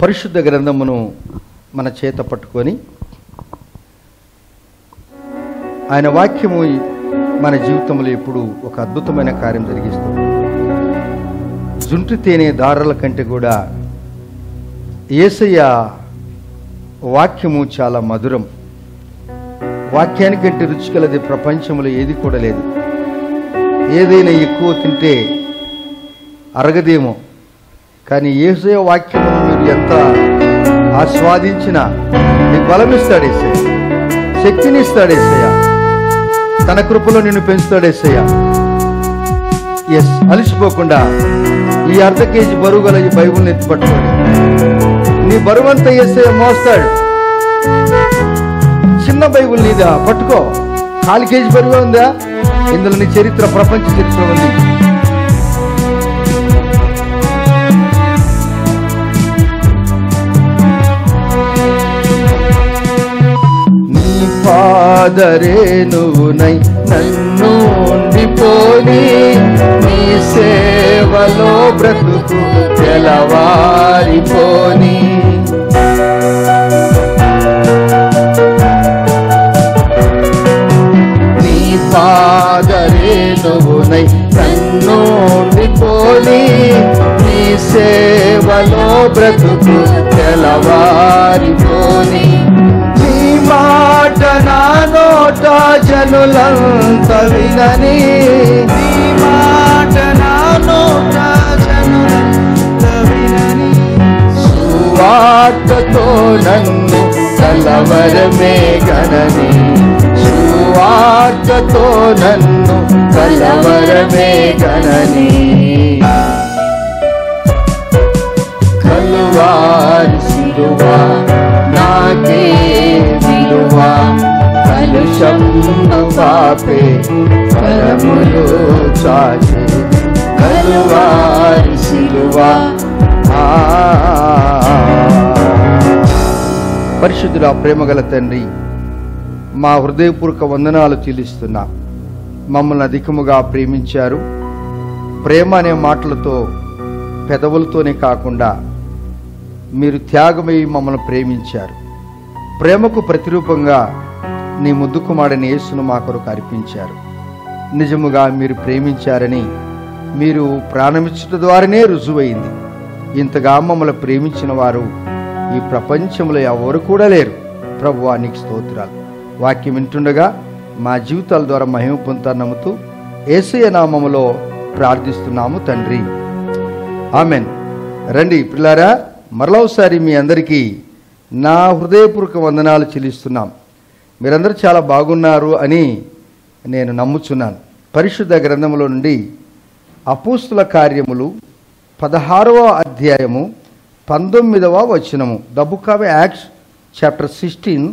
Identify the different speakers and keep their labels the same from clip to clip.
Speaker 1: పరిశుద్ధ గ్రంథమును మన చేత పట్టుకొని ఆయన వాక్యము మన జీవితంలో ఎప్పుడు ఒక అద్భుతమైన కార్యం జరిగిస్తుంది. జుంటు తేనె దారుల కంటే కూడా యేసయ్య వాక్యము చాలా మధురం. వాక్యానికంటే రుచి కలది ప్రపంచంలో ఏది కూడా లేదు. ఏదైనా ఎక్కువ తింటే అరగదేమో, కానీ యేసయ్య వాక్యమును మీరు ఎంత ఆస్వాదించినా నీకు బలమిస్తాడు యేసయ్య, శక్తిని ఇస్తాడు యేసయ్య, తన కృపలో నిన్ను పెంచుతాడు యేసయ్య. ఎస్, అలసిపోకుండా ఈ అర్ధ కేజీ బరువు గల ఈ బైబుల్ని ఎత్తిపట్టుకోండి. నీ బరువంతా యేసయ్య మోస్తాడు. చిన్న బైబుల్ నీదా, పట్టుకో. 4 కేజీ బరువు ఉందా? ఇందులో నీ చరిత్ర, ప్రపంచ చరిత్ర ఉంది. నీ పాదరేణువునై నన్ను ఉండిపోని, నీ సేవలో బ్రతుకు తెలవారిపోని. నీ పాదరేణువునై నన్ను ఉండిపోని, నీ సేవలో బ్రతుకు తెలవారిపోని. నీ మాట నా నోట జనులంత వినని, నీ మాట నా నోట జనులంత వినని. సువార్తతో నన్ను కలవరమే గనని, సువార్తతో నన్ను కలవరమే గనని. కలువారి సిలువా నాకే విలువా, కలుషంను పాపే పరములు చాచే. కలువారి సిలువా. పరిశుద్ధుడా, ప్రేమగల తండ్రి, మా హృదయపూర్వక వందనాలు చెల్లిస్తున్నా. మమ్మల్ని అధికముగా ప్రేమించారు. ప్రేమ అనే మాటలతో, పెదవులతోనే కాకుండా మీరు త్యాగమై మమ్మల్ని ప్రేమించారు. ప్రేమకు ప్రతిరూపంగా నీ ముద్దు కుమారుని యేసును మా కొరకు అర్పించారు. నిజముగా మీరు ప్రేమించారని మీరు ప్రాణమిచ్చుట ద్వారానే రుజువైంది. ఇంతగా మమ్మల్ని ప్రేమించిన వారు ఈ ప్రపంచంలో ఎవరు కూడా లేరు. ప్రభువా, నీకు స్తోత్రాలు. వాక్యం వింటుండగా మా జీవితాల ద్వారా మహిమ పొందుతారు నమ్ముతూ యేసయ్య నామములో ప్రార్థిస్తున్నాము తండ్రి, ఆమెన్. రండి పిల్లారా, మరొకసారి మీ అందరికీ నా హృదయపూర్వక వందనాలు చెల్లిస్తున్నాం. మీరందరూ చాలా బాగున్నారు అని నేను నమ్ముచున్నాను. పరిశుద్ధ గ్రంథములో నుండి అపోస్తుల కార్యములు 16వ అధ్యాయము 19వ వచనము, the Book of Acts chapter 16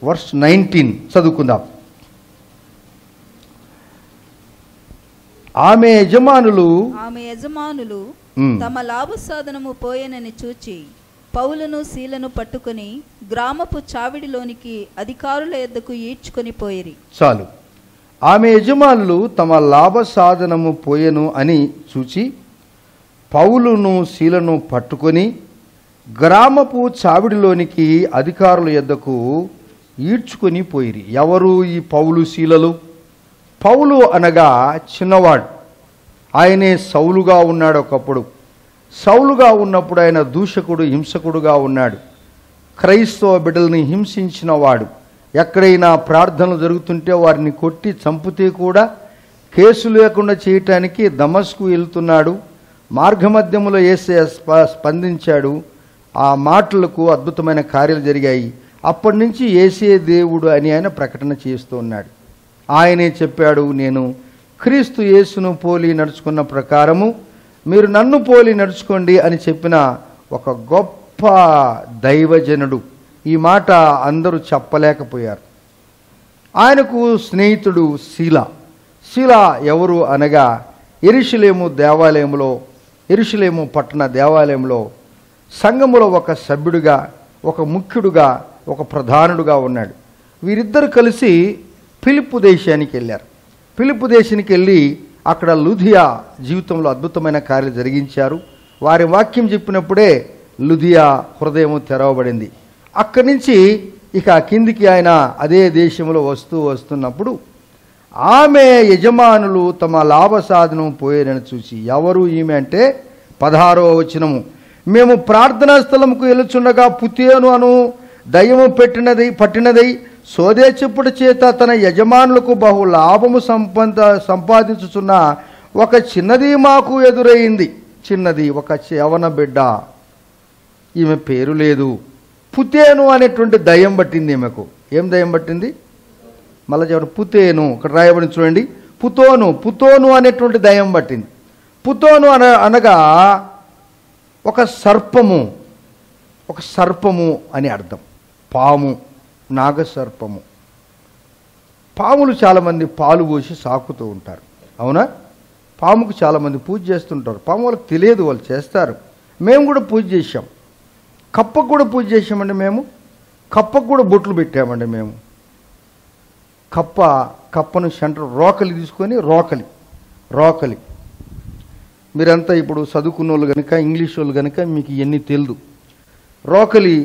Speaker 1: verse 19 చదువుకుందాం. ఆమె యజమానులు
Speaker 2: తమ లాభ సాధనము పోయేనని చూచి పౌలును శీలను పట్టుకుని గ్రామపు చావిడిలోనికి అధికారుల యొద్దకు ఈడ్చుకొని పోయిరి.
Speaker 1: చాలు. ఆమె యజమానులు తమ లాభ సాధనము పోయెను అని చూచి పౌలును శీలను పట్టుకొని గ్రామపు చావిడిలోనికి అధికారుల యొద్దకు ఈడ్చుకొని పోయిరి. ఎవరు ఈ పౌలు శీలలు? పౌలు అనగా చిన్నవాడు. ఆయనే సౌలుగా ఉన్నాడు. ఒకప్పుడు సౌలుగా ఉన్నప్పుడు ఆయన దూషకుడు, హింసకుడుగా ఉన్నాడు. క్రైస్తవ బిడ్డల్ని హింసించిన వాడు. ఎక్కడైనా ప్రార్థనలు జరుగుతుంటే వారిని కొట్టి చంపితే కూడా కేసు లేకుండా చేయటానికి దమస్కు వెళ్తున్నాడు. మార్గమధ్యములో యేసయ్య స్పందించాడు. ఆ మాటలకు అద్భుతమైన కార్యాలు జరిగాయి. అప్పటి నుంచి యేసే దేవుడు అని ఆయన ప్రకటన చేస్తూ ఉన్నాడు. ఆయనే చెప్పాడు, నేను క్రీస్తు యేసును పోలి నడుచుకున్న ప్రకారము మీరు నన్ను పోలి నడుచుకోండి అని చెప్పిన ఒక గొప్ప దైవజనుడు. ఈ మాట అందరూ చెప్పలేకపోయారు. ఆయనకు స్నేహితుడు శీల ఎవరు అనగా యెరూషలేము దేవాలయంలో, యెరూషలేము పట్టణ దేవాలయంలో సంఘములో ఒక సభ్యుడిగా, ఒక ముఖ్యుడుగా, ఒక ప్రధానుడుగా ఉన్నాడు. వీరిద్దరు కలిసి ఫిలిప్పు దేశానికి వెళ్ళారు. ఫిలిప్పు దేశానికి వెళ్ళి అక్కడ లూదియా జీవితంలో అద్భుతమైన కార్యాలు జరిగించారు. వారి వాక్యం చెప్పినప్పుడే లుదియా హృదయం తెరవబడింది. అక్కడి నుంచి ఇక కిందికి ఆయన అదే దేశంలో వస్తున్నప్పుడు ఆమె యజమానులు తమ లాభ సాధనం పోయేనని చూసి, ఎవరు ఈమె అంటే 16వ వచనము, మేము ప్రార్థనా స్థలముకు వెలుచుండగా పుతేను అను దయ్యము పట్టినదై సోదే చెప్పుడు చేత తన యజమానులకు బహు లాభము సంపాదించుచున్న ఒక చిన్నది మాకు ఎదురైంది. చిన్నది, ఒక యవన బిడ్డ, ఈమె పేరు లేదు. పుతేను అనేటువంటి దయ్యం పట్టింది ఈమెకు. ఏం దయ్యం పట్టింది? మళ్ళీ చెప్పండి. పుతేను, ఇక్కడ రాయబడి చూడండి. పుతోను అనేటువంటి దయ్యం పట్టింది. పుతోను అనగా ఒక సర్పము అని అర్థం. పాము, నాగసర్పము. పాములు చాలామంది పాలు పోసి సాకుతూ ఉంటారు, అవునా? పాముకు చాలామంది పూజ చేస్తుంటారు. పాము వాళ్ళకి తెలియదు, వాళ్ళు చేస్తారు. మేము కూడా పూజ చేశాం. కప్పకు కూడా పూజ చేసామండి. మేము కప్పకు కూడా బొట్లు పెట్టామండి. మేము కప్పను సెంటర్ రోకలి తీసుకొని రోకలి మీరంతా ఇప్పుడు చదువుకున్న వాళ్ళు కనుక, ఇంగ్లీష్ వాళ్ళు కనుక మీకు ఇవన్నీ తెలియదు. రోకలి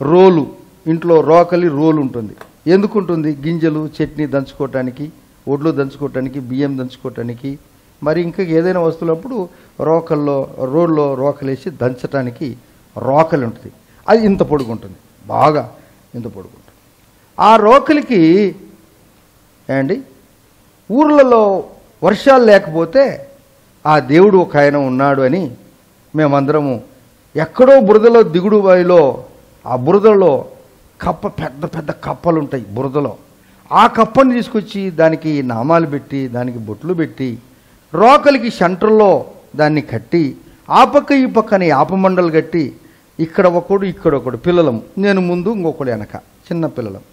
Speaker 1: రోలు, ఇంట్లో రోకలి రోలు ఉంటుంది. ఎందుకు ఉంటుంది? గింజలు, చట్నీ దంచుకోవటానికి, ఒడ్లు దంచుకోవటానికి, బియ్యం దంచుకోవటానికి, మరి ఇంకా ఏదైనా వస్తువులప్పుడు రోల్లో రోకలేసి దంచటానికి రోకలి ఉంటుంది. అది ఇంత పొడుగుంటుంది, బాగా ఇంత పొడుగుంటుంది. ఆ రోకలికి ఊర్లలో వర్షాలు లేకపోతే ఆ దేవుడు ఒక ఆయన ఉన్నాడు అని మేమందరము ఎక్కడో బురదలో, దిగుడు బావిలో, ఆ బురదలో పెద్ద పెద్ద కప్పలు ఉంటాయి బురదలో. ఆ కప్పని తీసుకొచ్చి దానికి నామాలు పెట్టి, దానికి బొట్లు పెట్టి, రోకలికి సెంటర్లో దాన్ని కట్టి, ఆ పక్క ఈ పక్కన యాపమండలు కట్టి, ఇక్కడ ఒకడు పిల్లలం, నేను ముందు ఇంకొకడు వెనక, చిన్న పిల్లలం.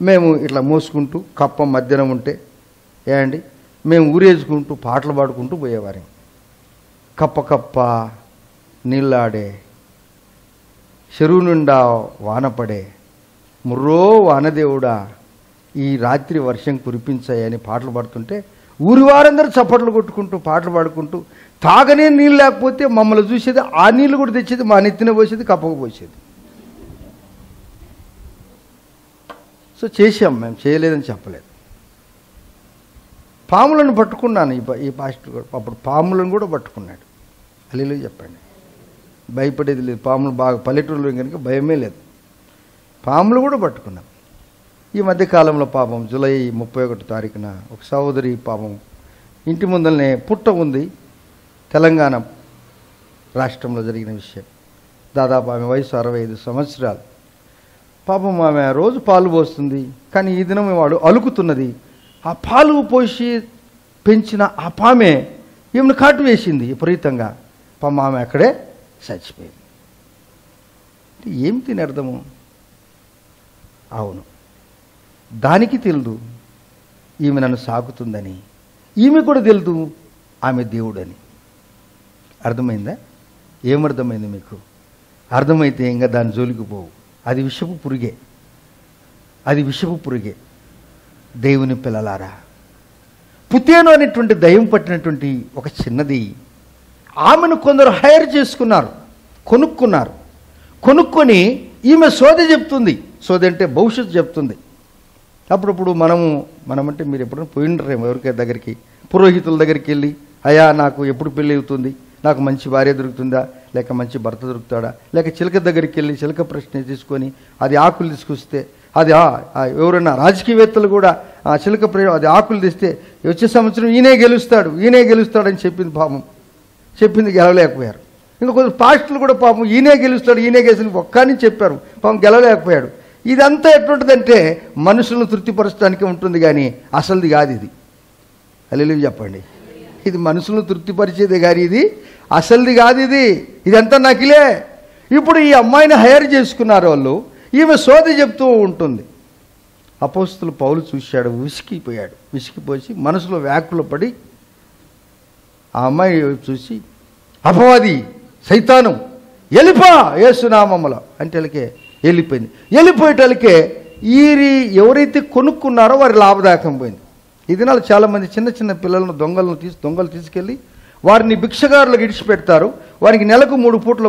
Speaker 1: మేము ఇట్లా మోసుకుంటూ కప్ప మధ్యన ఉంటే మేము ఊరేసుకుంటూ పాటలు పాడుకుంటూ పోయేవారం. కప్ప నీళ్ళాడే, చెరువు నిండా వానపడే, ముర్రో వానదేవుడా ఈ రాత్రి వర్షం కురిపించాయని పాటలు పాడుతుంటే ఊరి వారందరూ చప్పట్లు కొట్టుకుంటూ పాటలు పాడుకుంటూ, తాగనే నీళ్ళు లేకపోతే మమ్మల్ని చూసేది, ఆ నీళ్ళు కూడా తెచ్చేది, మా నెత్తిన పోసేది, కప్పకు పోసేది. సో చేసాం, మేము చేయలేదని చెప్పలేదు. పాములను పట్టుకున్నాను. ఈ పాస్టర్ అప్పుడు పాములను కూడా పట్టుకున్నాడు. అల్లిలో చెప్పండి. భయపడేది లేదు. పాములు బాగా పల్లెటూరులో కనుక భయమే లేదు. పాములు కూడా పట్టుకున్నాం. ఈ మధ్యకాలంలో పాపం జూలై 31 తారీఖున ఒక సహోదరి పాపం ఇంటి ముందరనే పుట్ట ఉంది. తెలంగాణ రాష్ట్రంలో జరిగిన విషయం. దాదాపు ఆమె వయసు 65 సంవత్సరాలు. పాపం ఆమె రోజు పాలు పోస్తుంది, కానీ ఈ దినం వాడు అలుకుతున్నది. ఆ పాలు పోసి పెంచిన ఆ పామే ఈమెను కాటు వేసింది విపరీతంగా. పాపం ఆమె అక్కడే చచ్చిపోయింది. ఏం తిని అర్థము? అవును, దానికి తెలుదు ఈమె నన్ను సాకుతుందని, ఈమె కూడా తెలుదు ఆమె దేవుడని. అర్థమైందా? ఏమర్థమైంది మీకు? అర్థమైతే ఇంకా దాని జోలికి పోవు. అది విషపు పురుగే. దేవుని పిల్లలారా, పుతేను అనేటువంటి దయ్యం పట్టినటువంటి ఒక చిన్నది, ఆమెను కొందరు హైర్ చేసుకున్నారు, కొనుక్కొని ఈమె సోదె చెప్తుంది. సోదె అంటే భవిష్యత్తు చెప్తుంది. అప్పుడప్పుడు మనమంటే మీరు ఎప్పుడైనా పోయిండ్రేమో ఎవరికైనా దగ్గరికి, పురోహితుల దగ్గరికి వెళ్ళి, అయ్యా నాకు ఎప్పుడు పెళ్ళి అవుతుంది, నాకు మంచి భార్య దొరుకుతుందా, లేక మంచి భర్త దొరుకుతాడా, లేక చిలక దగ్గరికి వెళ్ళి చిలక ప్రశ్న తీసుకొని అది ఆకులు తీసుకొస్తే, అది ఎవరైనా రాజకీయవేత్తలు కూడా చిలక అది ఆకులు తెస్తే వచ్చే సంవత్సరం ఈయనే గెలుస్తాడని చెప్పింది. పాపం చెప్పింది, గెలవలేకపోయారు. ఇంకా కొంచెం పాస్టర్లు కూడా పాపం ఈయనే గెలిచి ఒక్కని చెప్పారు, పాపం గెలవలేకపోయాడు. ఇదంతా ఎటువంటిదంటే మనుషులను తృప్తిపరచడానికి ఉంటుంది, కానీ అసలుది కాదు ఇది. హల్లెలూయా చెప్పండి. ఇది మనుషులను తృప్తిపరిచేదే కానీ ఇది అసలుది కాదు. ఇదంతా నకిలే. ఇప్పుడు ఈ అమ్మాయిని హైర్ చేసుకున్నారు వాళ్ళు. ఈమె సోది చెప్తూ ఉంటుంది. అపోస్తలుడు పౌలు చూశాడు, విసిగిపోయి మనసులో వ్యాకులు పడి ఆ అమ్మాయి చూసి, అపవాది, సైతాను, వెళ్ళిపో యేసునామములో అంటే వెళ్ళిపోయింది. వెళ్ళిపోయేటలకే ఎవరైతే కొనుక్కున్నారో వారి లాభదాయకం పోయింది. ఈ దినాలు చాలామంది చిన్న చిన్న పిల్లలను దొంగలు తీసుకెళ్ళి వారిని భిక్షగారులకు ఇడిచిపెడతారు. వారికి నెలకు 3 పూట్ల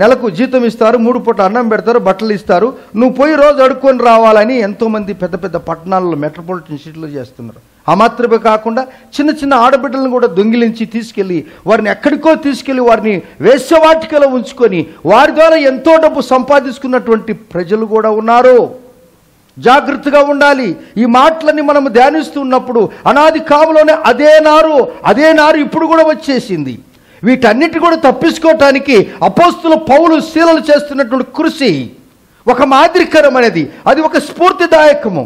Speaker 1: నెలకు జీతం ఇస్తారు, 3 పూట్ల అన్నం పెడతారు, బట్టలు ఇస్తారు. నువ్వు పోయి రోజు అడుక్కొని రావాలని ఎంతోమంది పెద్ద పెద్ద పట్టణాల్లో మెట్రోపాలిటన్ సిటీలో చేస్తున్నారు. ఆ మాత్రమే కాకుండా చిన్న చిన్న ఆడబిడ్డలను కూడా దొంగిలించి తీసుకెళ్ళి వారిని ఎక్కడికో తీసుకెళ్ళి వారిని వేశ్యవాటికలో ఉంచుకొని వారి ద్వారా ఎంతో డబ్బు సంపాదించుకున్నటువంటి ప్రజలు కూడా ఉన్నారు. జాగ్రత్తగా ఉండాలి. ఈ మాటలన్నీ మనం ధ్యానిస్తున్నప్పుడు అనాది కాలంలోనే అదే నారు ఇప్పుడు కూడా వచ్చేసింది. వీటన్నిటి కూడా తప్పించుకోవటానికి అపోస్తుల పౌలు శీలలు చేస్తున్నటువంటి కృషి ఒక మాదిరికరమైనది, అది ఒక స్ఫూర్తిదాయకము.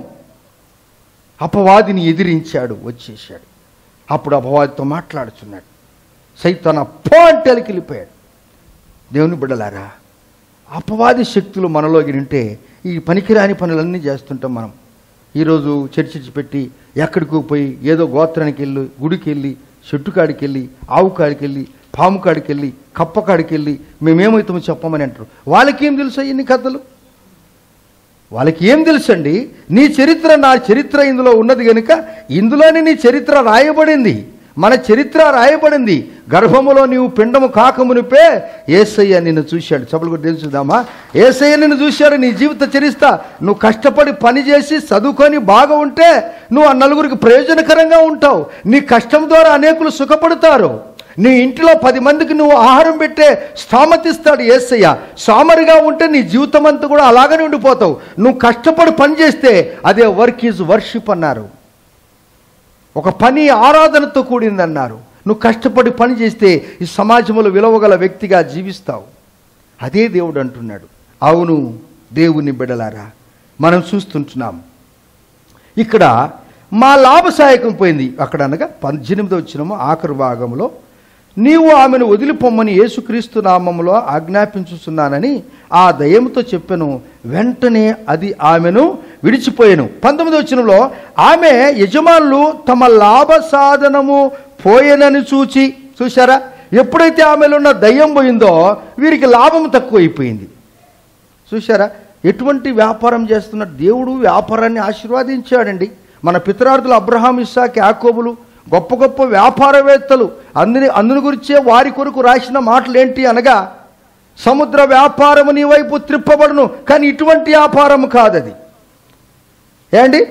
Speaker 1: అపవాదిని ఎదిరించాడు, వచ్చేసాడు. అప్పుడు అపవాదితో మాట్లాడుచున్నాడు. సైతాను పో అంటే వెళ్ళిపోయాడు. దేవుని బిడ్డలారా, అపవాది శక్తులు మనలోకి నింటే ఈ పనికిరాని పనులన్నీ చేస్తుంటాం మనం. ఈరోజు చర్చి పెట్టి ఎక్కడికి పోయి ఏదో గోత్రానికి వెళ్ళి, గుడికి వెళ్ళి, చెట్టు కాడికి వెళ్ళి, ఆవు కాడికి వెళ్ళి, పాము కాడికి వెళ్ళి, కప్ప కాడికి వెళ్ళి మేమేమవుతామో చెప్పమని అంటారు. వాళ్ళకేం తెలుసు ఇన్ని కథలు? వాళ్ళకి ఏం తెలుసండి? నీ చరిత్ర నా చరిత్ర ఇందులో ఉన్నది కనుక ఇందులోనే నీ చరిత్ర రాయబడింది. మన చరిత్ర రాయబడింది. గర్భములో నీవు పిండము కాకమునిపే యేసయ్య నిన్ను చూశాడు. చప్పులు కూడా తెలుసుదామా? యేసయ్య నిన్ను చూశాడు. నీ జీవిత చరిత్ర, నువ్వు కష్టపడి పని చేసి చదువుకొని బాగా ఉంటే నువ్వు ఆ నలుగురికి ప్రయోజనకరంగా ఉంటావు. నీ కష్టం ద్వారా అనేకులు సుఖపడతారు. నీ ఇంటిలో 10 మందికి నువ్వు ఆహారం పెట్టే స్థామతిస్తాడు యేసయ్య. సోమరిగా ఉంటే నీ జీవితం అంతా కూడా అలాగనే ఉండిపోతావు. నువ్వు కష్టపడి పని చేస్తే అదే వర్క్ ఈజ్ వర్షిప్ అన్నారు. ఒక పని ఆరాధనతో కూడిందన్నారు. నువ్వు కష్టపడి పని చేస్తే ఈ సమాజంలో విలువగల వ్యక్తిగా జీవిస్తావు. అదే దేవుడు అంటున్నాడు. అవును దేవుని బిడ్డలారా, మనం చూస్తుంటున్నాం ఇక్కడ మా లాభసాయకం పోయింది. అక్కడ అనగా 18వ వచనము ఆఖరి భాగంలో, నీవు ఆమెను వదిలిపోమ్మని యేసుక్రీస్తు నామములో ఆజ్ఞాపించుచున్నానని ఆ దయ్యముతో చెప్పెను. వెంటనే అది ఆమెను విడిచిపోయాను. 19వ వచనంలో, ఆమె యజమానులు తమ లాభ సాధనము పోయేనని చూశారా? ఎప్పుడైతే ఆమెలో ఉన్న దయ్యం పోయిందో వీరికి లాభం తక్కువైపోయింది. చూశారా? ఎటువంటి వ్యాపారం చేస్తున్న దేవుడు వ్యాపారాన్ని ఆశీర్వదించాడండి. మన పితరార్థులు అబ్రహాం, ఇస్సాకు, యాకోబులు గొప్ప గొప్ప వ్యాపారవేత్తలు. అందుని గురించే వారి కొరకు రాసిన మాటలు ఏంటి అనగా, సముద్ర వ్యాపారము నీ వైపు త్రిప్పబడును, కానీ ఇటువంటి వ్యాపారము కాదది. ఏండి?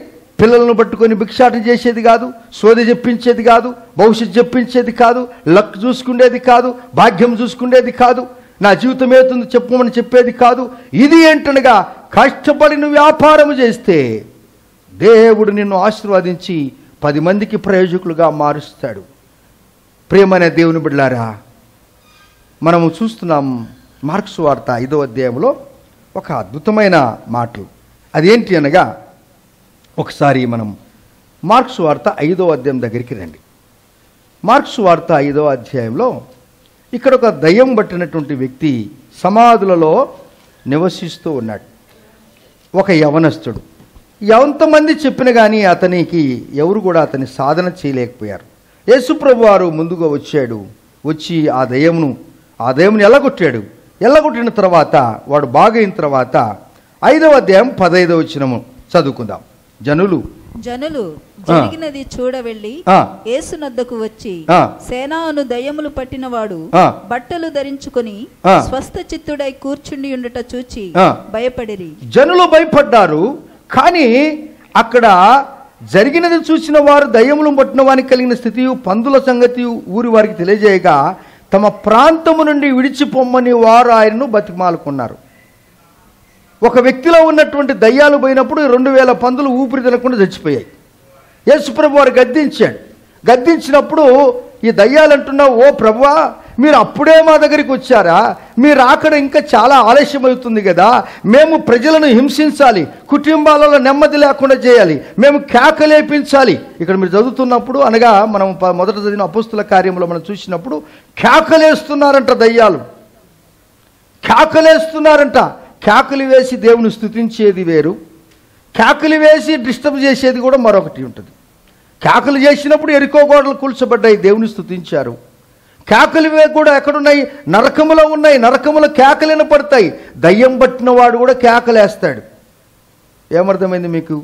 Speaker 1: పిల్లలను పట్టుకొని భిక్షాటన చేసేది కాదు, సోది చెప్పించేది కాదు, భవిష్యత్తు చెప్పించేది కాదు, లక్ చూసుకునేది కాదు, భాగ్యం చూసుకునేది కాదు, నా జీవితం ఏతుంది చెప్పమని చెప్పేది కాదు. ఇది ఏంటనగా, కష్టపడిన వ్యాపారం చేస్తే దేవుడు నిన్ను ఆశీర్వదించి 10 మందికి ప్రయోజకులుగా మారుస్తాడు. ప్రియమైన దేవుని బిడ్డలారా, మనము చూస్తున్నాం మార్కు సువార్త 5వ అధ్యాయంలో ఒక అద్భుతమైన మాటలు. అదేంటి అనగా, ఒకసారి మనం మార్కు సువార్త 5వ అధ్యాయం దగ్గరికి రండి. మార్కు సువార్త 5వ అధ్యాయంలో ఇక్కడ ఒక దయ్యం పట్టినటువంటి వ్యక్తి సమాధులలో నివసిస్తూ ఉన్నాడు. ఒక యవనస్తుడు. ఎంతమంది చెప్పినా కానీ అతనికి ఎవరు కూడా అతని సాధన చేయలేకపోయారు. యేసుప్రభు వారు ముందుగా వచ్చాడు. వచ్చి ఆ దయ్యమును ఎల్లగొట్టిన తర్వాత వాడు బాగైన తర్వాత 5వ అధ్యాయం 15వ వచనము చదువుకుందాం. జనులు
Speaker 2: జరిగినది చూడవెళ్ళి యేసునద్దకు వచ్చి, సేనాను దయ్యములు పట్టినవాడు బట్టలు ధరించుకొని స్వస్థ చిత్తుడై కూర్చుండి ఉండట చూచి భయపడిరి.
Speaker 1: జనులు భయపడ్డారు. కానీ అక్కడ జరిగినది చూసిన వారు దయ్యములు పట్టిన వారికి కలిగిన స్థితి, పందుల సంగతి ఊరి వారికి తెలియజేయగా తమ ప్రాంతము నుండి విడిచిపోమ్మని వారు ఆయనను బతిమాలుకున్నారు. ఒక వ్యక్తిలో ఉన్నటువంటి దయ్యాలు పోయినప్పుడు 2000 పందులు ఊపిరి తినకుండా చచ్చిపోయాయి. యేసుప్రభు వారు గద్దించినప్పుడు ఈ దయ్యాలు అంటున్నావు, ఓ ప్రభువా, మీరు అప్పుడే మా దగ్గరికి వచ్చారా? మీరు అక్కడ ఇంకా చాలా ఆలస్యం అవుతుంది కదా. మేము ప్రజలను హింసించాలి, కుటుంబాలలో నెమ్మది లేకుండా చేయాలి, మేము కేకలేపించాలి. ఇక్కడ మీరు చదువుతున్నప్పుడు అనగా మనం మొదట చదివిన అపోస్తుల కార్యంలో మనం చూసినప్పుడు కేకలేస్తున్నారంట దయ్యాలు. కేకలు వేసి దేవుని స్తుతించేది వేరు, కేకలు వేసి డిస్టర్బ్ చేసేది కూడా మరొకటి ఉంటుంది. కేకలు చేసినప్పుడు ఎరికో గోడలు కూల్చబడ్డాయి, దేవుని స్తుతించారు. కేకలు కూడా ఎక్కడున్నాయి? నరకములో ఉన్నాయి. నరకములో కేకలు వినపడతాయి. దయ్యం పట్టిన వాడు కూడా కేకలేస్తాడు. ఏమర్థమైంది మీకు?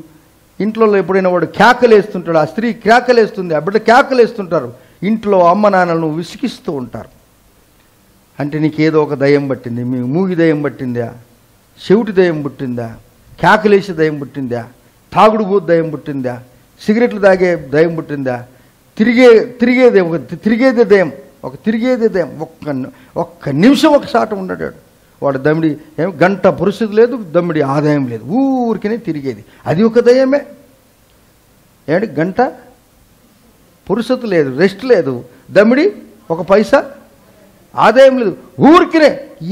Speaker 1: ఇంట్లో ఎప్పుడైనా వాడు కేకలేస్తుంటాడు, ఆ స్త్రీ కేకలేస్తుంది, ఆ బిడ్డ కేకలేస్తుంటారు. ఇంట్లో అమ్మ నాన్నలను విసిగిస్తూ ఉంటారు. అంటే నీకేదో ఒక దయ్యం పట్టింది, మీ మూగి దయ్యం పట్టిందా, చెవిటి దయ్యం పుట్టిందా, కేకలేసి దయ్యం పుట్టిందా, తాగుడు దయ్యం పుట్టిందా, సిగరెట్లు తాగే దయ్యం పుట్టిందా, తిరిగేదే దయ్యం, తిరిగేదే దయ్యం. ఒక్క నిమిషం ఒక శాట ఉండడాడు వాడు. దమ్మిడి గంట పురుషుడు లేదు, దమ్మిడి ఆదాయం లేదు, ఊరికనే తిరిగేది. అది ఒక దయ్యమే. ఏమంటే గంట పురుషత లేదు, రెస్ట్ లేదు, దమ్మిడి ఒక పైసా ఆదాయం లేదు, ఊరికినే.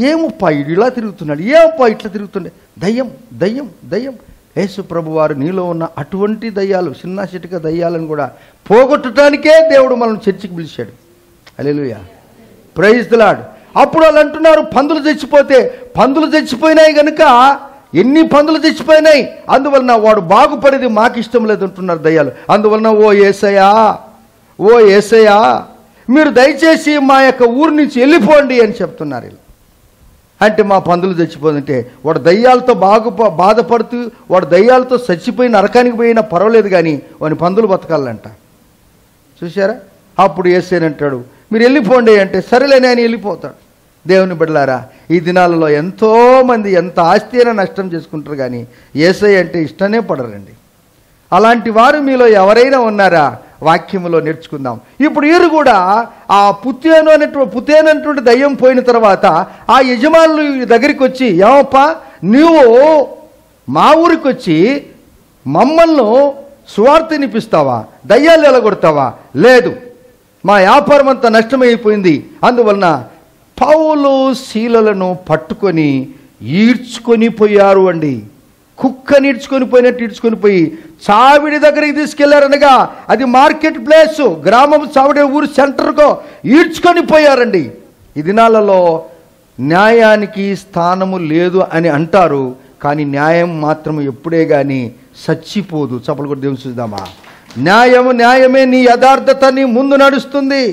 Speaker 1: ఏమప్పా ఇలా తిరుగుతున్నాడు, ఏమప్పా ఇట్లా తిరుగుతుండే. దయ్యం దయ్యం దయ్యం. యేసు ప్రభువారు నీలో ఉన్న అటువంటి దయ్యాలు, చిన్న చిటిక దయ్యాలను కూడా పోగొట్టడానికే దేవుడు మనం చర్చికి పిలిచాడు. హల్లెలూయా, ప్రైజ్ ది లార్డ్. అప్పుడు వాళ్ళు అంటున్నారు, పందులు చచ్చిపోతే, పందులు చచ్చిపోయినాయి కనుక, ఎన్ని పందులు చచ్చిపోయినాయి, అందువలన వాడు బాగుపడేది మాకు ఇష్టం లేదు అంటున్నారు దయ్యాలు. అందువలన ఓ యేసయ్యా మీరు దయచేసి మా యొక్క ఊరి నుంచి వెళ్ళిపోండి అని చెప్తున్నారు. అంటే మా పందులు చచ్చిపోతుంటే వాడు దయ్యాలతో బాధపడుతూ, వాడు దయ్యాలతో చచ్చిపోయి నరకానికి పోయినా పర్వాలేదు కానీ వాని పందులు బతకాలంట. చూసారా? అప్పుడు యేసయ్యనంటాడు మీరు వెళ్ళిపోండి అంటే, సరేలేని ఆయన వెళ్ళిపోతాడు. దేవుని బిడ్డలారా, ఈ దినాలలో ఎంతోమంది ఎంత ఆస్తి అయినా నష్టం చేసుకుంటారు కానీ యేసయ్య అంటే ఇష్టమే పడరండి. అలాంటి వారు మీలో ఎవరైనా ఉన్నారా? వాక్యములో నేర్చుకుందాం. ఇప్పుడు వీరు కూడా ఆ పుతేనటువంటి దయ్యం పోయిన తర్వాత ఆ యజమానులు దగ్గరికి వచ్చి, ఏమప్పా నువ్వు మా ఊరికి వచ్చి మమ్మల్ని సువార్త వినిపిస్తావా, దయ్యాలు ఎలగొడతావా? లేదు, మా వ్యాపారం అంతా నష్టమైపోయింది, అందువలన పౌలు శీలలను పట్టుకొని ఈడ్చుకొని పోయారు అండి. కుక్కని ఈడ్చుకొని పోయినట్టు ఈడ్చుకొని పోయి చావిడి దగ్గరికి తీసుకెళ్లారనగా, అది మార్కెట్ ప్లేస్, గ్రామం చావిడి ఊరు సెంటర్కో ఈడ్చుకొని పోయారండి. ఈ దినాలలో న్యాయానికి స్థానము లేదు అని అంటారు, కానీ న్యాయం మాత్రం ఎప్పుడే కానీ చచ్చిపోదు. చప్పలు కూడా దేవుని చూద్దామా? న్యాయమే, నీ యథార్థత నీ ముందు నడుస్తుంది.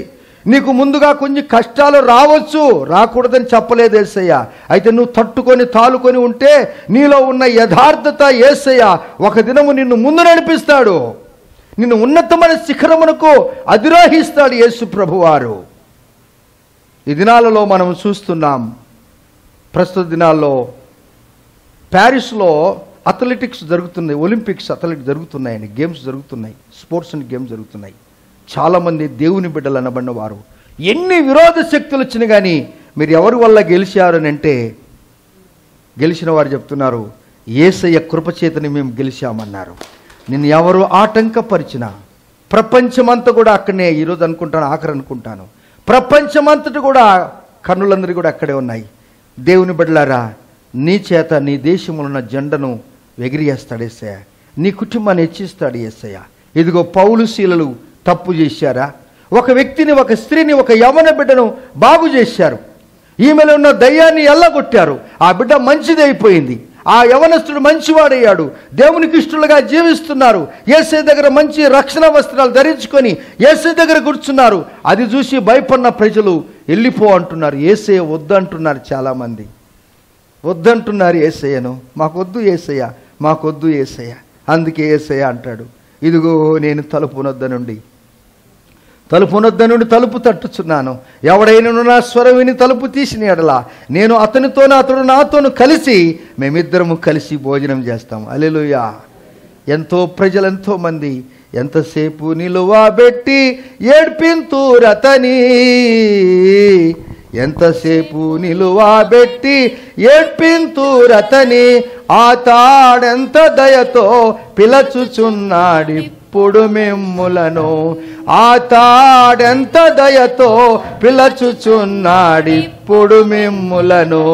Speaker 1: నీకు ముందుగా కొంచెం కష్టాలు రావచ్చు, రాకూడదని చెప్పలేదు యేసయ్య. అయితే నువ్వు తట్టుకొని తాలుకొని ఉంటే నీలో ఉన్న యథార్థత యేసయ్య ఒక దినము నిన్ను ముందు నడిపిస్తాడు, నిన్ను ఉన్నతమైన శిఖరమునకు అధిరోహిస్తాడు యేసు ప్రభువారు. ఈ దినాలలో మనం చూస్తున్నాం, ప్రస్తుత దినాల్లో ప్యారిస్లో అథ్లెటిక్స్ జరుగుతున్నాయి, ఒలింపిక్స్ అథ్లెటిక్స్ జరుగుతున్నాయని, గేమ్స్ జరుగుతున్నాయి, స్పోర్ట్స్ అండ్ గేమ్స్ జరుగుతున్నాయి. చాలామంది దేవుని బిడ్డలు అనబడిన వారు, ఎన్ని విరోధ శక్తులు వచ్చినా కానీ మీరు ఎవరి వల్ల గెలిచారు అని అంటే, గెలిచిన వారు చెప్తున్నారు యేసయ్య కృపచేతని మేము గెలిచామన్నారు. నిన్ను ఎవరు ఆటంకపరిచినా, ప్రపంచమంతా కూడా అక్కడనే, ఈరోజు అనుకుంటాను ఆఖరి అనుకుంటాను, ప్రపంచమంతటి కూడా కన్నులందరూ కూడా అక్కడే ఉన్నాయి. దేవుని బిడ్డలారా, నీ చేత నీ దేశంలో ఉన్న జెండను ఎగిరియేస్తాడు యేసయ్య, నీ కుటుంబాన్ని హెచ్చిస్తాడు యేసయ్య. ఇదిగో పౌలు శీలలు తప్పు చేశారా? ఒక వ్యక్తిని, ఒక స్త్రీని, ఒక యవన బిడ్డను బాగు చేశారు, ఈమెలో ఉన్న దయ్యాన్ని ఎల్లగొట్టారు, ఆ బిడ్డ మంచిదైపోయింది, ఆ యవనస్తుడు మంచివాడయ్యాడు, దేవునికి ఇష్టలుగా జీవిస్తున్నారు, యేసయ్య దగ్గర మంచి రక్షణ వస్త్రాలు ధరించుకొని యేసయ్య దగ్గర కూర్చున్నారు. అది చూసి భయపడిన ప్రజలు వెళ్ళిపో అంటున్నారు, యేసయ్య వద్దంటున్నారు. చాలామంది వద్దంటున్నారు యేసయ్యను, మాకొద్దు యేసయ్య, మాకొద్దు యేసయ్య. అందుకే యేసయ్య అంటాడు, ఇదిగో నేను తలుపునొద్ద నుండి తలుపు తట్టుచున్నాను, ఎవడైనా నా స్వరం విని తలుపు తీసిన ఎడల నేను అతనితోనూ అతడు నాతోను కలిసి మేమిద్దరము కలిసి భోజనం చేస్తాము. హల్లెలూయా. ఎంతో ప్రజలు, ఎంతో మంది ఎంతసేపు నిలువబెట్టి ఏడ్పింతురతని, ఎంతసేపు నిలువబెట్టి ఏడ్పింతురతని, ఆ తాడెంత దయతో పిలచుచున్నాడిప్పుడు మిమ్ములను, ఆ తాడెంత దయతో పిలచుచున్నాడిప్పుడు మిమ్ములను.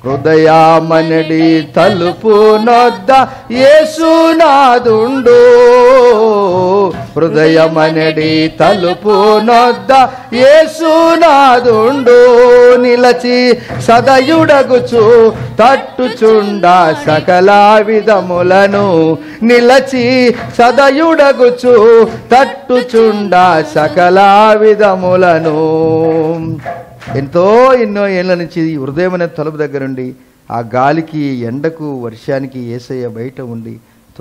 Speaker 1: హృదయమనడి తలుపు నొద్ద యేసునాదుండు, హృదయమనడి తలుపు నొద్ద యేసునాదుండు, నిలచి సదయుడగుచు తట్టుచుండ సకల విధములను, నిలచి సదయుడగుచు తట్టుచుండ సకల విధములను. ఎన్నో ఏళ్ళ నుంచి హృదయం అనే తలుపు దగ్గర ఉండి ఆ గాలికి, ఎండకు, వర్షానికి యేసయ్య బయట ఉండి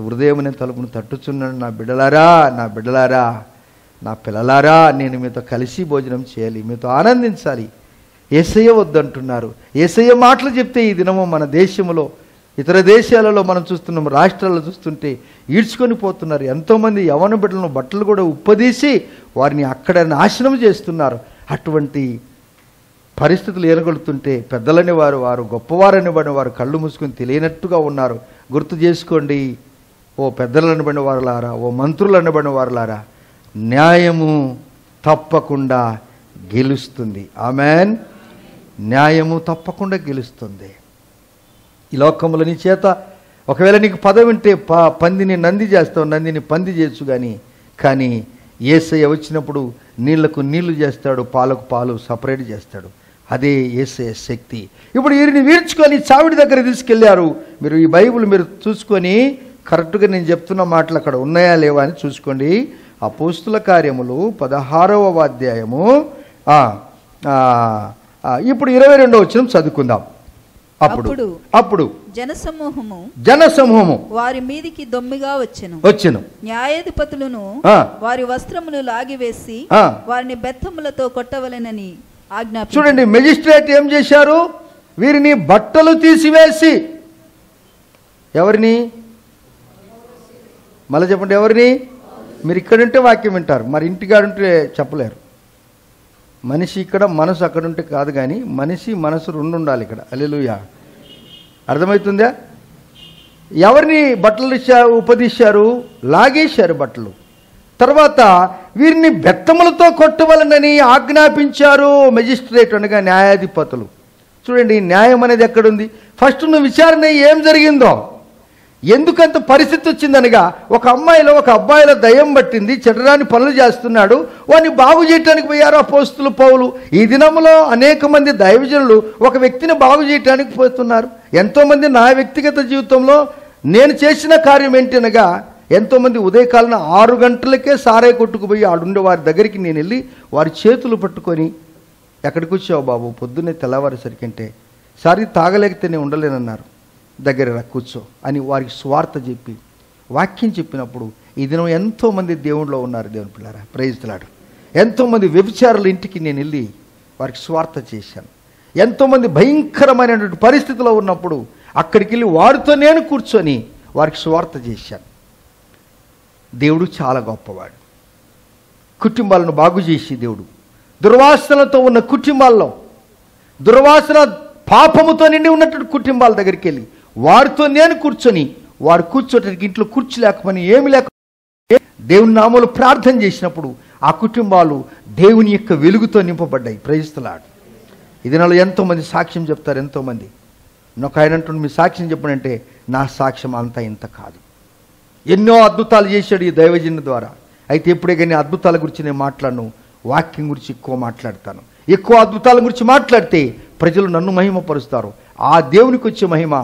Speaker 1: హృదయం అనే తలుపును తట్టుచున్నాడు. నా బిడ్డలారా, నా బిడ్డలారా, నా పిల్లలారా, నేను మీతో కలిసి భోజనం చేయాలి, మీతో ఆనందించాలి, యేసయ్య వద్దంటున్నారు. యేసయ్య మాటలు చెప్తే ఈ దినము మన దేశంలో, ఇతర దేశాలలో మనం చూస్తున్నాం, రాష్ట్రాల్లో చూస్తుంటే ఈడ్చుకొని పోతున్నారు. ఎంతోమంది యవ్వన బిడ్డలను బట్టలు కూడా ఉప్పదీసి వారిని అక్కడ నాశనం చేస్తున్నారు. అటువంటి పరిస్థితులు ఏనగొలుతుంటే పెద్దలని వారు గొప్పవారని వారు కళ్ళు మూసుకొని తెలియనట్టుగా ఉన్నారు. గుర్తు చేసుకోండి ఓ పెద్దలను బడిన వారులారా, ఓ మంత్రులను బడిన వారులారా, న్యాయము తప్పకుండా గెలుస్తుంది. ఆమెన్. న్యాయము తప్పకుండా గెలుస్తుంది. ఈ లోకముల నీ చేత ఒకవేళ నీకు పదవి ఉంటే పందిని నంది చేస్తావు, నందిని పంది చేయొచ్చు. కానీ యేసయ్య వచ్చినప్పుడు నీళ్లకు నీళ్లు చేస్తాడు, పాలకు పాలు సపరేట్ చేస్తాడు. అదే యేసయ్య శక్తి. ఇప్పుడు వీరిని వీడ్చుకొని చావిడి దగ్గర తీసుకెళ్లారు. మీరు ఈ బైబిల్ మీరు చూసుకొని కరెక్ట్గా నేను చెప్తున్న మాటలు అక్కడ ఉన్నాయా లేవా అని చూసుకోండి. అపోస్తుల కార్యములు 16వ అధ్యాయము ఇప్పుడు 22వ వచనం చదువుకుందాం. అప్పుడు జనసమూహము
Speaker 2: వారి మీదికి దొమ్మిగా వచ్చెను. న్యాయాధిపతులను వారి వస్త్రములు లాగివేసి వారిని బెత్తములతో కొట్టవలెనని ఆజ్ఞాపించారు.
Speaker 1: చూడండి, మెజిస్ట్రేట్ ఏం చేశారు? వీరిని బట్టలు తీసివేసి, ఎవరిని? మళ్ళీ చెప్పండి, ఎవరిని? మీరు ఇక్కడుంటే వాక్యం వింటారు, మరి ఇంటికాడుంటే చెప్పలేరు. మనిషి ఇక్కడ, మనసు అక్కడుంటే కాదు. కానీ మనిషి మనసు రెండు ఉండాలి ఇక్కడ. హల్లెలూయా. అర్థమవుతుందా? ఎవరిని బట్టలు ఉపదేశారు? లాగేశారు బట్టలు. తర్వాత వీరిని బెత్తములతో కొట్టవలనని ఆజ్ఞాపించారు మెజిస్ట్రేట్ అనగా న్యాయాధిపతులు. చూడండి, న్యాయం అనేది ఎక్కడుంది? ఫస్ట్ నువ్వు విచారణ ఏం జరిగిందో, ఎందుకంత పరిస్థితి వచ్చిందనగా, ఒక అమ్మాయిలో ఒక అబ్బాయిలో దయ్యం పట్టింది, చెడ్డరాని పనులు చేస్తున్నాడు, వాడిని బాగు చేయటానికి పోయారు అపోస్తులు పౌలు. ఈ దినంలో అనేక మంది దైవజనులు ఒక వ్యక్తిని బాగు చేయటానికి పోతున్నారు. ఎంతోమంది నా వ్యక్తిగత జీవితంలో నేను చేసిన కార్యం ఏంటనగా, ఎంతోమంది ఉదయకాలం 6 గంటలకే సారాయి కొట్టుకుపోయి ఆడుండే వారి దగ్గరికి నేను వెళ్ళి వారి చేతులు పట్టుకొని, ఎక్కడికి వచ్చావు బాబు? పొద్దున్నే తెల్లవారేసరికి అంటే, సారీ తాగలేకపోతేనే ఉండలేనన్నారు. దగ్గర కూర్చో అని వారికి స్వార్థ చెప్పి వాక్యం చెప్పినప్పుడు ఈ దినం ఎంతోమంది దేవుళ్ళో ఉన్నారు. దేవుని పిల్లారా, ప్రైజ్ ది లార్డ్. ఎంతోమంది వ్యభిచారుల ఇంటికి నేను వెళ్ళి వారికి స్వార్థ చేశాను. ఎంతోమంది భయంకరమైనటువంటి పరిస్థితిలో ఉన్నప్పుడు అక్కడికి వెళ్ళి వారితో నేను కూర్చొని వారికి స్వార్థ చేశాను. దేవుడు చాలా గొప్పవాడు. కుటుంబాలను బాగు చేసి దేవుడు దుర్వాసనలతో ఉన్న కుటుంబాల్లో, దుర్వాసన పాపముతో నిండి ఉన్నటువంటి కుటుంబాల దగ్గరికి వెళ్ళి వారితో నేను కూర్చొని, వారు కూర్చోటానికి ఇంట్లో కూర్చో లేకపోయినా ఏమి లేకపోతే దేవుని నామములో ప్రార్థన చేసినప్పుడు ఆ కుటుంబాలు దేవుని యొక్క వెలుగుతో నింపబడ్డాయి. Praise the lord. ఈ దినాల్లో ఎంతోమంది సాక్ష్యం చెప్తారు. ఎంతోమంది నాకు ఆయన అంటుండే, మీ సాక్ష్యం చెప్పనంటే, నా సాక్ష్యం అంతా ఇంత కాదు. ఎన్నో అద్భుతాలు చేశాడు ఈ దైవజనుని ద్వారా. అయితే ఎప్పుడే కానీ అద్భుతాల గురించి నేను మాట్లాడను, వాక్యం గురించి ఎక్కువ మాట్లాడతాను. ఎక్కువ అద్భుతాల గురించి మాట్లాడితే ప్రజలు నన్ను మహిమపరుస్తారు. ఆ దేవునికి వచ్చే మహిమ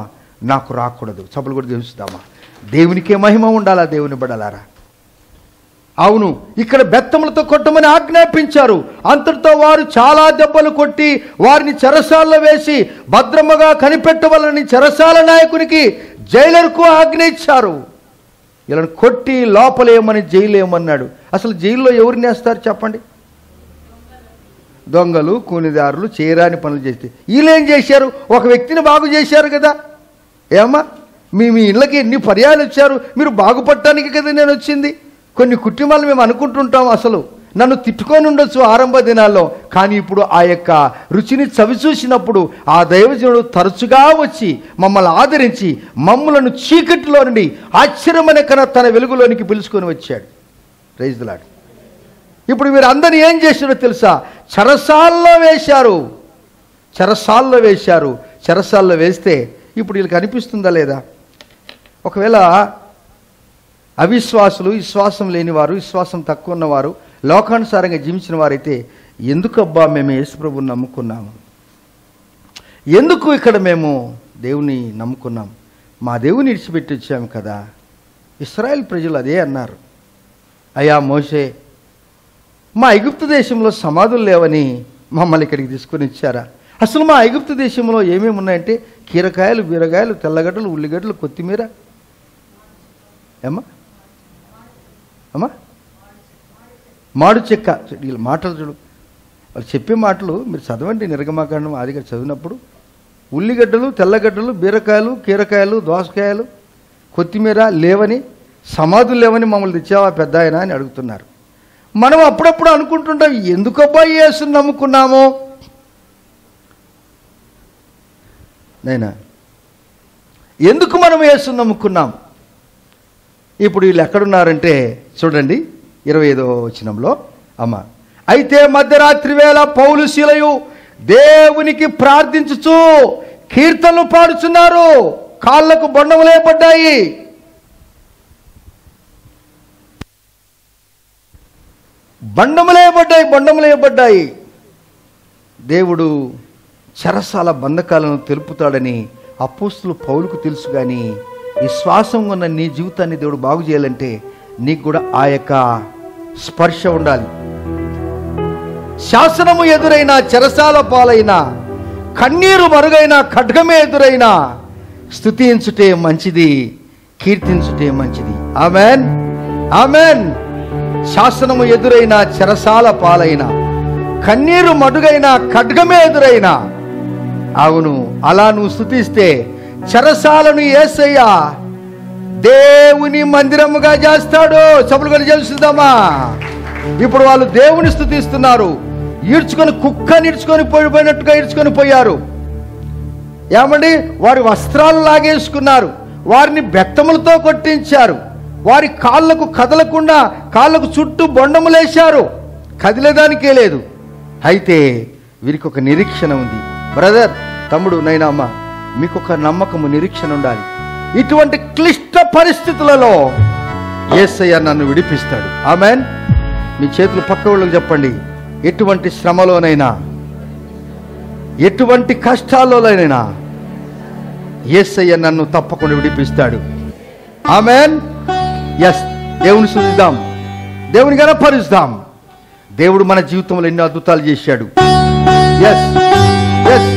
Speaker 1: నాకు రాకూడదు. సభలు కూడా తెలుస్తామా? దేవునికే మహిమ ఉండాలా దేవుని బడలారా. అవును, ఇక్కడ బెత్తములతో కొట్టమని ఆజ్ఞాపించారు. అంతటితో వారు చాలా దెబ్బలు కొట్టి వారిని చెరసాల్లో వేసి భద్రముగా కనిపెట్టవలని చెరసాల నాయకునికి, జైలర్కు ఆజ్ఞ ఇచ్చారు. ఇలా కొట్టి లోపలేమని జైలేమన్నాడు. అసలు జైల్లో ఎవరిని వేస్తారు చెప్పండి? దొంగలు, కూనిదారులు, చేయరాని పనులు చేస్తే. వీళ్ళేం చేశారు? ఒక వ్యక్తిని బాగు చేశారు కదా. ఏమ్మా, మీ ఇళ్ళకి ఎన్ని పర్యాలు వచ్చారు? మీరు బాగుపడటానికి కదా నేను వచ్చింది. కొన్ని కుటుంబాలు మేము అనుకుంటుంటాం, అసలు నన్ను తిట్టుకొని ఉండొచ్చు ఆరంభ దినాల్లో, కానీ ఇప్పుడు ఆ యొక్క రుచిని చవి చూసినప్పుడు ఆ దైవజనుడు తరచుగా వచ్చి మమ్మల్ని ఆదరించి మమ్మలను చీకటిలో నుండి ఆశ్చర్యమైన తన వెలుగులోనికి పిలుచుకొని వచ్చాడు. Praise the Lord. ఇప్పుడు వీరందరినీ ఏం చేశారో తెలుసా? చెరసాల్లో వేశారు. చెరసాల్లో వేస్తే ఇప్పుడు వీళ్ళకి అనిపిస్తుందా లేదా? ఒకవేళ అవిశ్వాసులు, విశ్వాసం లేనివారు, విశ్వాసం తక్కువ ఉన్నవారు, లోకానుసారంగా జీవించిన వారైతే, ఎందుకబ్బా మేము యేసుప్రభుని నమ్ముకున్నాము, ఎందుకు ఇక్కడ మేము దేవుని నమ్ముకున్నాం, మా దేవుని విడిచిపెట్టి వచ్చాము కదా. ఇశ్రాయేల్ ప్రజలు అదే అన్నారు. అయ్యా మోషే, మా ఐగుప్తు దేశంలో సమాధులు లేవని మమ్మల్ని ఇక్కడికి తీసుకొని ఇచ్చారా? అసలు మా ఐగుప్తు దేశంలో ఏమేమి ఉన్నాయంటే కీరకాయలు, బీరకాయలు, తెల్లగడ్డలు, ఉల్లిగడ్డలు, కొత్తిమీర, ఏమ్మా మాడు చెక్క. వీళ్ళ మాటలు చూడు. వాళ్ళు చెప్పే మాటలు మీరు చదవండి. నిర్గమాకాండం ఆదిగా చదివినప్పుడు ఉల్లిగడ్డలు, తెల్లగడ్డలు, బీరకాయలు, కీరకాయలు, దోసకాయలు, కొత్తిమీర లేవని, సమాధులు లేవని మమ్మల్ని తెచ్చావా పెద్ద ఆయన అని అడుగుతున్నారు. మనం అప్పుడప్పుడు అనుకుంటుంటాం, ఎందుకబ్బా యేసుని నమ్ముకున్నామో నైనా, ఎందుకు మనం యేసుని నమ్ముకున్నాం? ఇప్పుడు వీళ్ళు ఎక్కడున్నారంటే చూడండి 25వ వచనంలో. అమ్మ, అయితే మధ్యరాత్రి వేళ పౌలు శీలయు దేవునికి ప్రార్థించుచు కీర్తనలు పాడుచున్నారు. కాళ్ళకు బొండములే పడ్డాయి. బండములే పడ్డాయి. దేవుడు చెరసాల బంధకాలను తెలుపుతాడని అపోస్తులు పౌలుకు తెలుసు. కానీ విశ్వాసం ఉన్న నీ జీవితాన్ని దేవుడు బాగు చేయాలంటే నీకు కూడా ఆ యొక్క స్పర్శ ఉండాలి. శాసనము ఎదురైనా, చెరసాల పాలైనా, కన్నీరు మరుగైనా, ఖడ్గమే ఎదురైనా స్తుతించుటే మంచిది, కీర్తించుటే మంచిది. Amen, amen. శాసనము ఎదురైనా, చెరసాల పాలైనా, కన్నీరు మడుగైనా, ఖడ్గమే ఎదురైనా, అవును, అలా నువ్వు స్తుతిస్తే చెరసాలను యేసయ్య దేవుని మందిరముగా చేస్తాడు. సభలు తెలుసుదామా? ఇప్పుడు వాళ్ళు దేవుని స్తుతిస్తున్నారు. కుక్కని ఈడ్చుకొని పోయినట్టుగా ఈడ్చుకొని పోయారు. ఏమండి, వారి వస్త్రాలు లాగేసుకున్నారు, వారిని బెత్తములతో కొట్టించారు, వారి కాళ్ళకు కదలకుండా కాళ్ళకు చుట్టూ బొండములేశారు, కదిలేదానికే లేదు. అయితే వీరికి ఒక నిరీక్షణ ఉంది. బ్రదర్, తమ్ముడు, నైనా అమ్మ, మీకు ఒక నమ్మకము, నిరీక్షణ ఉండాలి. ఇటువంటి క్లిష్ట పరిస్థితులలో యేసయ్య నన్ను విడిపిస్తాడు. ఆమెన్. మీ చేతులు పక్క వాళ్ళకి చెప్పండి, ఎటువంటి శ్రమలోనైనా, ఎటువంటి కష్టాల్లోనైనా యేసయ్య నన్ను తప్పకుండా విడిపిస్తాడు. ఆమెన్. ఎస్, దేవుని స్తుతిద్దాం, దేవుని గణపరుస్తాం. దేవుడు మన జీవితంలో ఎన్నో అద్భుతాలు చేశాడు. Yes, yes.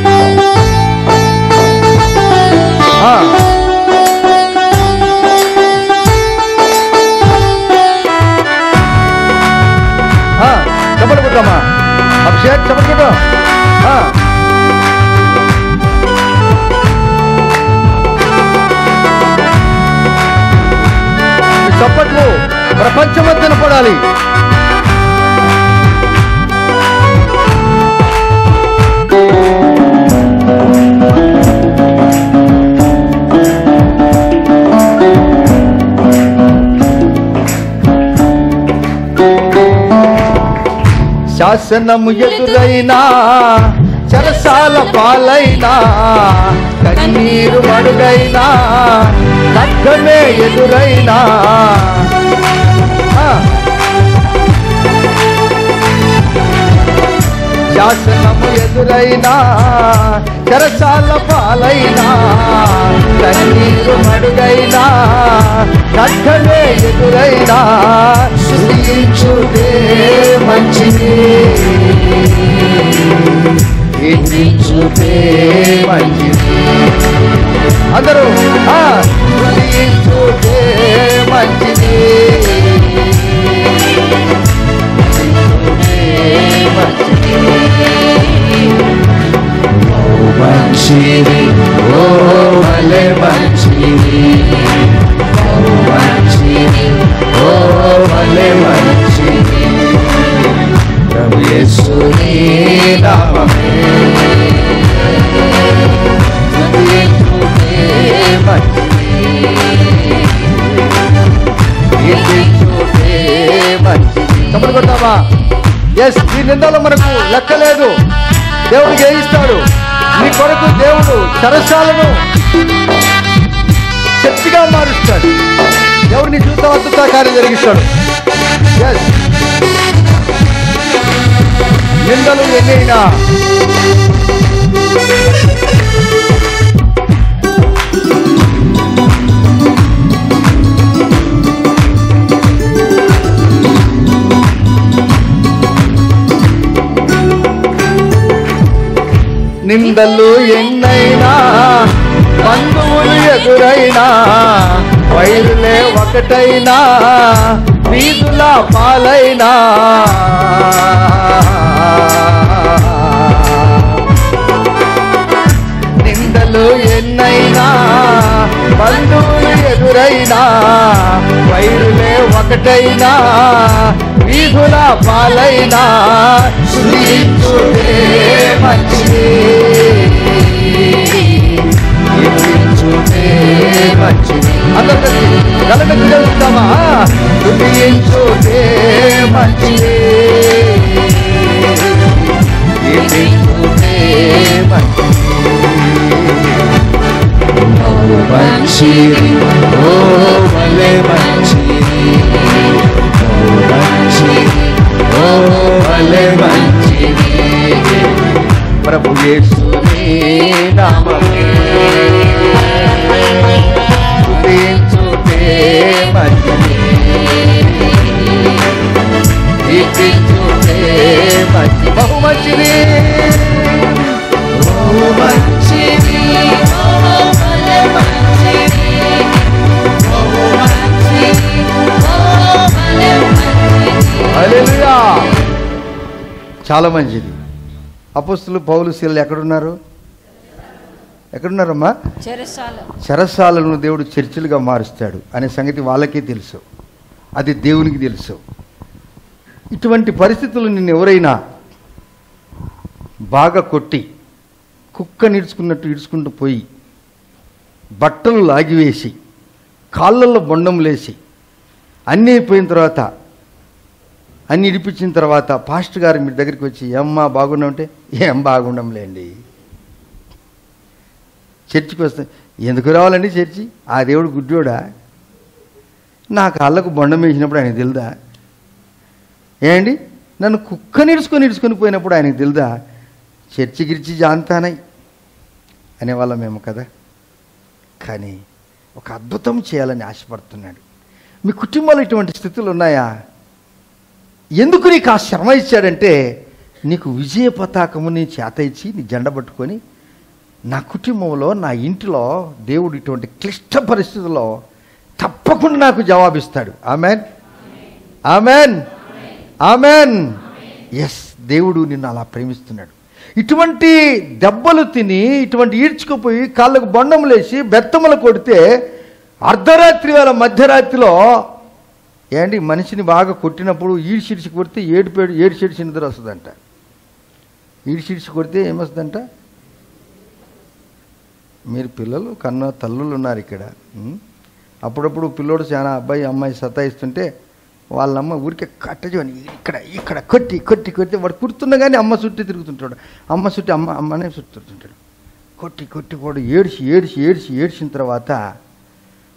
Speaker 1: చప్పట్లు కొడదామా? అభిషేక్, చప్పట్లు కొట్టు. చప్పట్లు ప్రపంచమంతన పడాలి. శాసనము ఎదురైనా, చెరసాల పాలైనా, కన్నీరు మడుగైనా, ఖడ్గమే ఎదురైనా, శాసనము ఎదురైనా, చెరసాల పాలైనా, కన్నీరు మడుగైనా, ఖడ్గమే ఎదురైనా స్తుతించుటే మంచిది, కీర్తించుటే మంచిది. అందరూ స్తుతించుటే మంచిది, మంచిది, ఓ భలే మంచిది, మంచిది, ఓ భలే మంచిది, యేసుని నామమే స్తుతించుటే మంచిది, కీర్తించుటే మంచిది. చప్పట్లు కొడతామా? ఎస్, ఈ నిందలో మనకు లెక్కలేదు. దేవుడు జయిస్తాడు. నీ కొరకు దేవుడు చెరసాలను శక్తిగా మారుస్తాడు. దేవుడు నీ జీవితం అద్భుత కార్యం జరిగిస్తాడు. ఎస్, నిందలు ఎన్నైనా నిందలు ఎన్నైనా, బంధువులు ఎదురైనా, వైరులే ఒకటైనా, వీధుల పాలైనా, బాధలు ఎన్నైనా, బంధువులు ఎదురైనా, వైరులే ఒకటైనా, వీధుల పాలైనా, స్తుతించుటే మంచిది, కీర్తించుటే మంచిది. అందరికీ గలగట్టి తెలుస్తామా? స్తుతించుటే మంచిది, కీర్తించుటే మంచిది. మంచిది, ఓ భలే మంచిది, ఓ మంచిది, ఓ భలే మంచిది, ప్రభు యేసుని నామమే స్తుతించుటే మంచిది, కీర్తించుటే మంచిది, బహు మంచిది, బహు మంచిది, హల్లెలూయా. చాలా మంచిది. అపోస్తలులు పౌలు శీలలు ఎక్కడున్నారు? ఎక్కడున్నారమ్మా? చెరసాలను దేవుడు చర్చిలుగా మారుస్తాడు అనే సంగతి వాళ్ళకే తెలుసు, అది దేవునికి తెలుసు. ఇటువంటి పరిస్థితులు నిన్ను ఎవరైనా బాగా కొట్టి కుక్క నిడుచుకున్నట్టు ఇడుచుకుంటూ పోయి బట్టలు లాగివేసి కాళ్ళల్లో బొండములేసి అన్నీ అయిపోయిన తర్వాత, అన్నీ ఇడిపించిన తర్వాత పాస్టర్ గారు మీ దగ్గరికి వచ్చి ఏమ్మా బాగున్నామంటే ఏం బాగుండంలేండి, చర్చికి వస్తే ఎందుకు రావాలండి చర్చి? ఆ దేవుడు గుడ్డోడా? నా కాళ్ళకు బొండం వేసినప్పుడు ఆయనకు తెలుదా? ఏండి నన్ను కుక్క నిడుచుకొని పోయినప్పుడు ఆయనకు తెలుదా? చర్చి గిరిచి జాంతానై అనేవాళ్ళం మేము కదా. కానీ ఒక అద్భుతం చేయాలని ఆశపడుతున్నాడు. మీ కుటుంబాలు ఇటువంటి స్థితులు ఉన్నాయా? ఎందుకు నీకు ఆ శ్రమ ఇచ్చాడంటే, నీకు విజయ పతాకము నీ చేత ఇచ్చి నీ జెండ పట్టుకొని నా కుటుంబంలో, నా ఇంటిలో దేవుడు ఇటువంటి క్లిష్ట పరిస్థితుల్లో తప్పకుండా నాకు జవాబిస్తాడు. Amen, amen, amen. ఎస్, దేవుడు నిన్ను అలా ప్రేమిస్తున్నాడు. ఇటువంటి దెబ్బలు తిని, ఇటువంటి ఈడ్చుకుపోయి కాళ్ళకు బొండములేసి బెత్తములు కొడితే అర్ధరాత్రి వేళ మధ్యరాత్రిలో ఏంటి మనిషిని బాగా కొట్టినప్పుడు ఈడ్చిడిచి కొడితే ఏడు నిద్ర వస్తుందంట. ఈడ్చిడిచి కొడితే ఏమొస్తుందంట? మీరు పిల్లలు కన్న తల్లులు ఉన్నారు ఇక్కడ. అప్పుడప్పుడు పిల్లోడు చాలా అబ్బాయి అమ్మాయి సతాయిస్తుంటే వాళ్ళమ్మ ఊరికే కట్టజోని ఇక్కడ కొట్టి వాడు కుడుతున్నా కానీ అమ్మ చుట్టూ తిరుగుతుంటాడు. అమ్మ చుట్టూ అమ్మనే చుట్టుతుంటాడు. కొట్టి వాడు ఏడ్చిన తర్వాత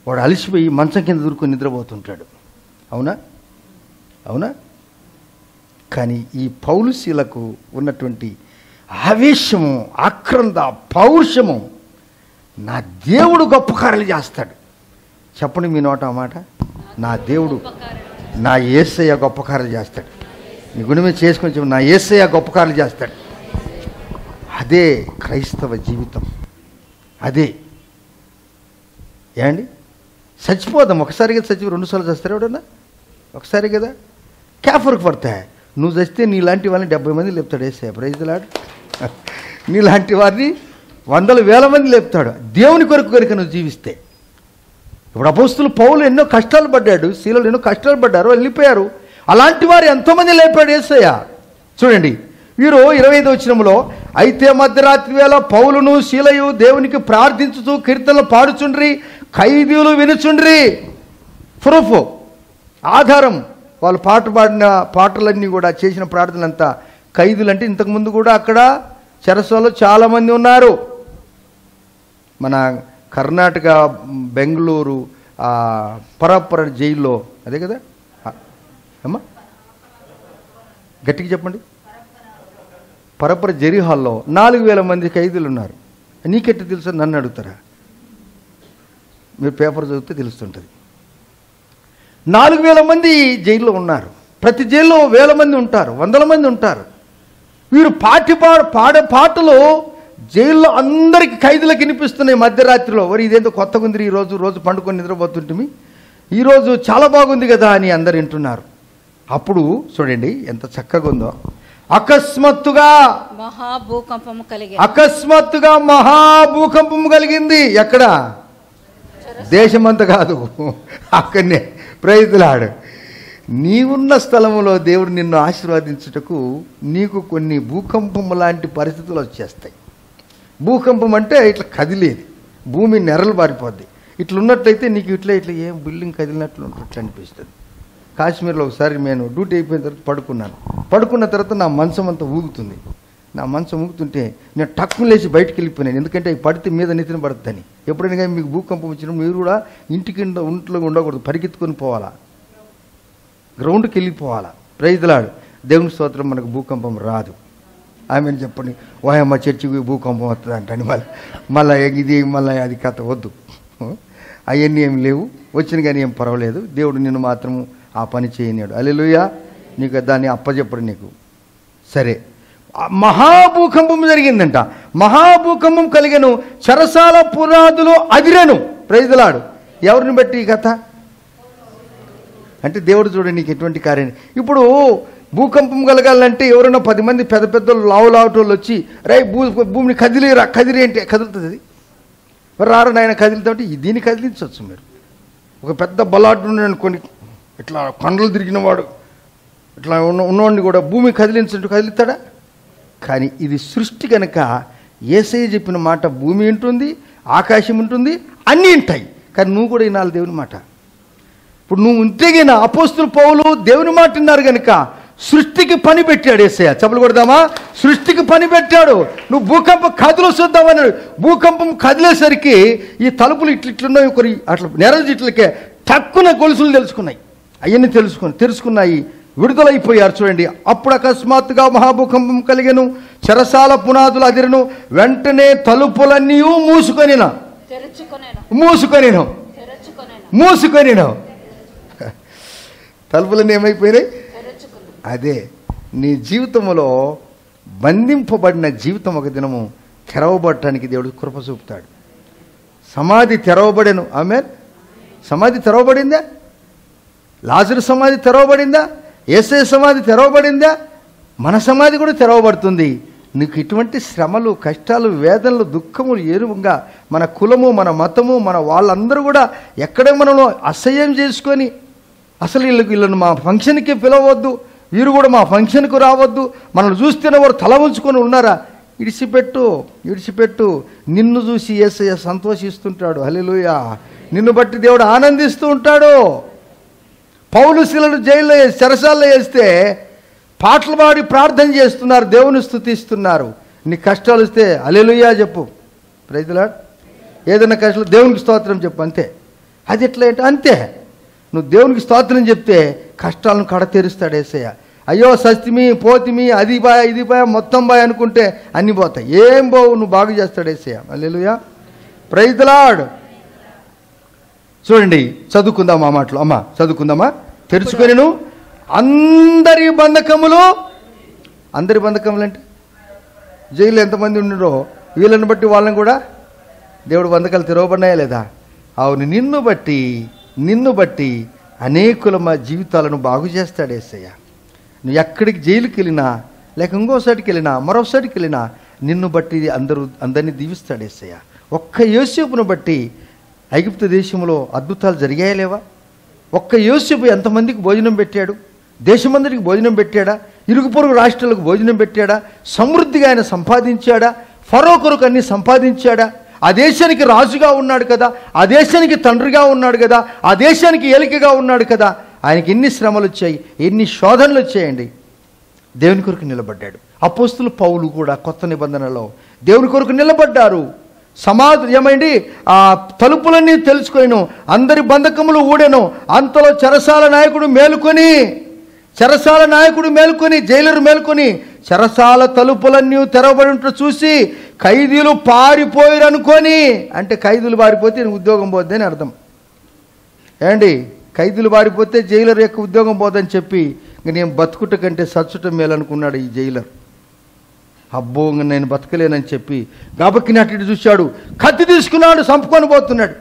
Speaker 1: వాడు అలసిపోయి మంచం కింద దూరుకొని నిద్రపోతుంటాడు. అవునా? కానీ ఈ పౌలు శీలకు ఉన్నటువంటి ఆవేశము, ఆక్రంద, పౌరుషము, నా దేవుడు గొప్ప కార్యాలు చేస్తాడు. చెప్పండి మీ నోట ఆ మాట. నా దేవుడు, నా యేసయ్య గొప్ప కార్యాలు చేస్తాడు. నీ గుండె మీద చేసుకొని చెప్పు, నా యేసయ్య గొప్ప కార్యాలు చేస్తాడు. అదే క్రైస్తవ జీవితం. అదే ఏండి, చచ్చిపోదాం ఒకసారి కదా, చచ్చిపో 2 సార్లు చస్తారు ఎవడన్నా? ఒకసారి కదా. క్యాఫర్కి పడతాయి. నువ్వు చస్తే నీలాంటి వాళ్ళని 70 మంది లేపుతాడు యేసయ్య. Praise lord. నీలాంటి వారిని 100,000 మంది లేపుతాడు దేవుని కొరకు కనుక నువ్వు జీవిస్తే. ఇప్పుడు అపోస్తలులు పౌలు ఎన్నో కష్టాలు పడ్డాడు, శీలలు ఎన్నో కష్టాలు పడ్డారు, వెళ్ళిపోయారు. అలాంటి వారు ఎంతోమంది లేపాడు యేసయ్య. చూడండి, వీరు 25వ వచనంలో, అయితే మధ్యరాత్రి వేళ పౌలును శీలయు దేవునికి ప్రార్థించుతూ కీర్తనలు పాడుచుండ్రి, ఖైదీలు వినుచుండ్రి. ప్రూఫ్, ఆధారం. వాళ్ళు పాడిన పాటలన్నీ కూడా, చేసిన ప్రార్థనలంతా. ఖైదీలు అంటే ఇంతకుముందు కూడా అక్కడ చెరసాలలో చాలామంది ఉన్నారు. మన కర్ణాటక బెంగళూరు పరప్పర జైల్లో, అదే కదా అమ్మా, గట్టిగా చెప్పండి. పరప్పర జరీ హాల్లో 4,000 మంది ఖైదీలు ఉన్నారు. నీకెట్టి తెలుసా? నన్ను అడుగుతారా? మీరు పేపర్ చదివితే తెలుస్తుంటుంది. 4,000 మంది జైల్లో ఉన్నారు. ప్రతి జైల్లో 1,000 మంది ఉంటారు, 100 మంది ఉంటారు. వీరు పాడే పాటలు జైల్లో అందరికి ఖైదీలకు వినిపిస్తున్నాయి మధ్యరాత్రిలో. మరి ఇదేంతో కొత్తగా ఉంది, రోజు పండుకొని నిద్రపోతుంటే ఈరోజు చాలా బాగుంది కదా అని అందరు వింటున్నారు. అప్పుడు చూడండి ఎంత చక్కగా ఉందో. అకస్మాత్తుగా
Speaker 2: మహాభూకంపము కలిగి
Speaker 1: అకస్మాత్తుగా మహాభూకంపం కలిగింది. ఎక్కడ? దేశమంతా కాదు, అక్కడనే. Praise lord. నీవున్న స్థలంలో దేవుడు నిన్ను ఆశీర్వదించుటకు నీకు కొన్ని భూకంపం లాంటి పరిస్థితులు వచ్చేస్తాయి. భూకంపం అంటే ఇట్లా కదిలేది, భూమి నెరలు పారిపోద్ది. ఇట్లా ఉన్నట్లయితే నీకు ఇట్లా ఇట్లా ఏం బిల్డింగ్ కదిలినట్లు ఇట్లా అనిపిస్తుంది. కాశ్మీర్లో ఒకసారి నేను డ్యూటీ అయిపోయిన తర్వాత పడుకున్న తర్వాత నా మంచం అంతా ఊగుతుంది. నా మంచం ఊగుతుంటే నేను టక్కున లేచి బయటికి వెళ్ళిపోయాను. ఎందుకంటే పడితే మీద నెత్తిన పడుతుందని. ఎప్పుడైనా కానీ మీకు భూకంపం వచ్చినప్పుడు మీరు కూడా ఇంటికి ఒంట్లో ఉండకూడదు, పరిగెత్తుకొని పోవాలా, గ్రౌండ్కి వెళ్ళిపోవాలా. Praise Lord. దేవుని స్తోత్రం. మనకు భూకంపం రాదు. ఆమెను చెప్పండి, ఓయమ్మ చర్చికి భూకంపం వస్తుంది అంటని మళ్ళీ ఇది మళ్ళీ అది కథ వద్దు. అవన్నీ ఏం లేవు, వచ్చిన కానీ ఏం పర్వాలేదు. దేవుడు నిన్ను మాత్రము ఆ పని చేయనాడు. హల్లెలూయా. నీకు దాన్ని అప్పచెప్పడు నీకు. సరే, మహాభూకంపం జరిగిందంట. మహాభూకంపం కలిగను, చెరసాల పునాదులు అదిరెను. Praise lord. ఎవరిని బట్టి ఈ కథ అంటే దేవుడు చూడండి నీకు ఎటువంటి కార్యం. ఇప్పుడు భూకంపం కలగాలంటే ఎవరైనా 10 మంది పెద్ద పెద్ద లావుటోళ్ళు వచ్చి భూమిని కదిలి అంటే కదులుతుంది. అది రారు నాయన కదిలితే దీన్ని కదిలించవచ్చు. మీరు ఒక పెద్ద బలాటు అనుకోని ఇట్లా కొండలు తిరిగిన వాడు ఇట్లా ఉన్నవాడిని కూడా భూమి కదిలిస్తాడా? కానీ ఇది సృష్టి కనుక యేసయ్య చెప్పిన మాట భూమి ఉంటుంది, ఆకాశం ఉంటుంది, అన్నీ ఉంటాయి. కానీ నువ్వు కూడా వినాలి దేవుని మాట. ఇప్పుడు నువ్వు ఉంటేగిన అపోస్తుల పౌలు దేవుని మాట విన్నారు కనుక సృష్టికి పని పెట్టాడు యేసయ్య. చెప్పలు కొడదామా? సృష్టికి పని పెట్టాడు. నువ్వు భూకంపం కదిలో చూద్దామన్నాడు. భూకంపం కదిలేసరికి ఈ తలుపులు ఇట్లున్నాయి, ఒకరి అట్లా నెరలు ఇట్లకే టక్కున గొలుసులు అవన్నీ తెలుసుకున్నాయి, విడుదలైపోయారు. చూడండి, అప్పుడు అకస్మాత్తుగా మహాభూకంపం కలిగెను, చెరసాల పునాదులు అదిరెను, వెంటనే తలుపులన్నీ మూసుకొనిను. తలుపులన్నీ ఏమైపోయినాయి? అదే నీ జీవితంలో బంధింపబడిన జీవితం ఒక దినము తెరవబడటానికి దేవుడు కృప చూపుతాడు. సమాధి తెరవబడెను. ఆమేన్. సమాధి తెరవబడిందా? లాజరు సమాధి తెరవబడిందా? యేసయ్య సమాధి తెరవబడిందా? మన సమాధి కూడా తెరవబడుతుంది. నీకు ఇటువంటి శ్రమలు, కష్టాలు, వేదనలు, దుఃఖములు ఏరువుగా మన కులము, మన మతము, మన వాళ్ళందరూ కూడా ఎక్కడే మనలో అసహ్యం చేసుకొని అసలు వీళ్ళను మా ఫంక్షన్కి పిలవద్దు, వీరు కూడా మా ఫంక్షన్కు రావద్దు, మనల్ని చూస్తేనే వారు తల ఉంచుకొని ఉన్నారా? విడిచిపెట్టు. నిన్ను చూసి యేసయ్య సంతోషిస్తుంటాడు. హల్లెలూయా. నిన్ను బట్టి దేవుడు ఆనందిస్తూ ఉంటాడు. పౌలు శీలను జైల్లో చెరసాల్లో వేస్తే పాటలు పాడి ప్రార్థన చేస్తున్నారు, దేవుని స్తుతిస్తున్నారు. నీ కష్టాలు వస్తే హల్లెలూయా చెప్పు. Praise Lord. ఏదైనా కష్టాలు దేవునికి స్తోత్రం చెప్పు, అంతే. అది ఎట్లా అంటే అంతే. నువ్వు దేవునికి స్తోత్రం చెప్తే కష్టాలను కడతీరుస్తాడు యేసయ్య. అయ్యో సస్తిమి పోతిమి అది బాయ్ ఇది బాయ్ మొత్తం బాయ్ అనుకుంటే అన్నీ పోతాయి. ఏం పోవు, నువ్వు బాగు చేస్తాడు యేసయ్య. హల్లెలూయా. Praise lord. చూడండి, చదువుకుందాం ఆ మాటలు. అమ్మా చదువుకుందామా? తెరుచుకొనిను అందరి బంధకములు అంటే జైలు ఎంతమంది ఉన్నారో వీళ్ళని బట్టి వాళ్ళని కూడా దేవుడు బంధకాలు తెరవబడినాయా లేదా? అవును. నిన్ను బట్టి అనేకుల మా జీవితాలను బాగు చేస్తాడు యేసయ్య. నువ్వు ఎక్కడికి జైలుకి వెళ్ళినా, లేక ఇంకోసారికి వెళ్ళినా, మరోసారికి వెళ్ళినా నిన్ను బట్టి అందరినీ దీవిస్తాడు యేసయ్య. ఒక్క యోసేపును బట్టి ఐగుప్తు దేశంలో అద్భుతాలు జరిగాయా లేవా? ఒక్క యోసేపు ఎంతమందికి భోజనం పెట్టాడు? దేశమందరికి భోజనం పెట్టాడా? ఇరుగు పొరుగు రాష్ట్రాలకు భోజనం పెట్టాడా? సమృద్ధిగా ఆయన సంపాదించాడా? ఫరో కొరకు అన్ని సంపాదించాడా? ఆ దేశానికి రాజుగా ఉన్నాడు కదా, ఆ దేశానికి తండ్రిగా ఉన్నాడు కదా, ఆ దేశానికి ఏలికగా ఉన్నాడు కదా. ఆయనకి ఎన్ని శ్రమలు వచ్చాయి, ఎన్ని శోధనలు వచ్చాయండి. దేవుని కొరకు నిలబడ్డాడు. అపోస్తులు పౌలు కూడా కొత్త నిబంధనలో దేవుని కొరకు నిలబడ్డారు. సమాధి ఏమైంది? ఆ తలుపులన్నీ తెలుసుకొనిను, అందరి బంధకములు ఊడెను. అంతలో చెరసాల నాయకుడు మేలుకొని జైలరు మేలుకొని చెరసాల తలుపులన్నీ తెరవబడి ఉంటూ చూసి ఖైదీలు పారిపోయారు అనుకొని, అంటే ఖైదీలు పారిపోతే ఉద్యోగం పోద్ది అని అర్థం. ఏమండి, ఖైదీలు పారిపోతే జైలర్ యొక్క ఉద్యోగం పోదని చెప్పి ఇంక నేను బతుకుట కంటే సచ్చుట మేలనుకున్నాడు ఈ జైలర్. అబ్బో నేను బతకలేనని చెప్పి గాబక్కి అటు చూశాడు, కత్తి తీసుకున్నాడు, చంపుకొని పోతున్నాడు.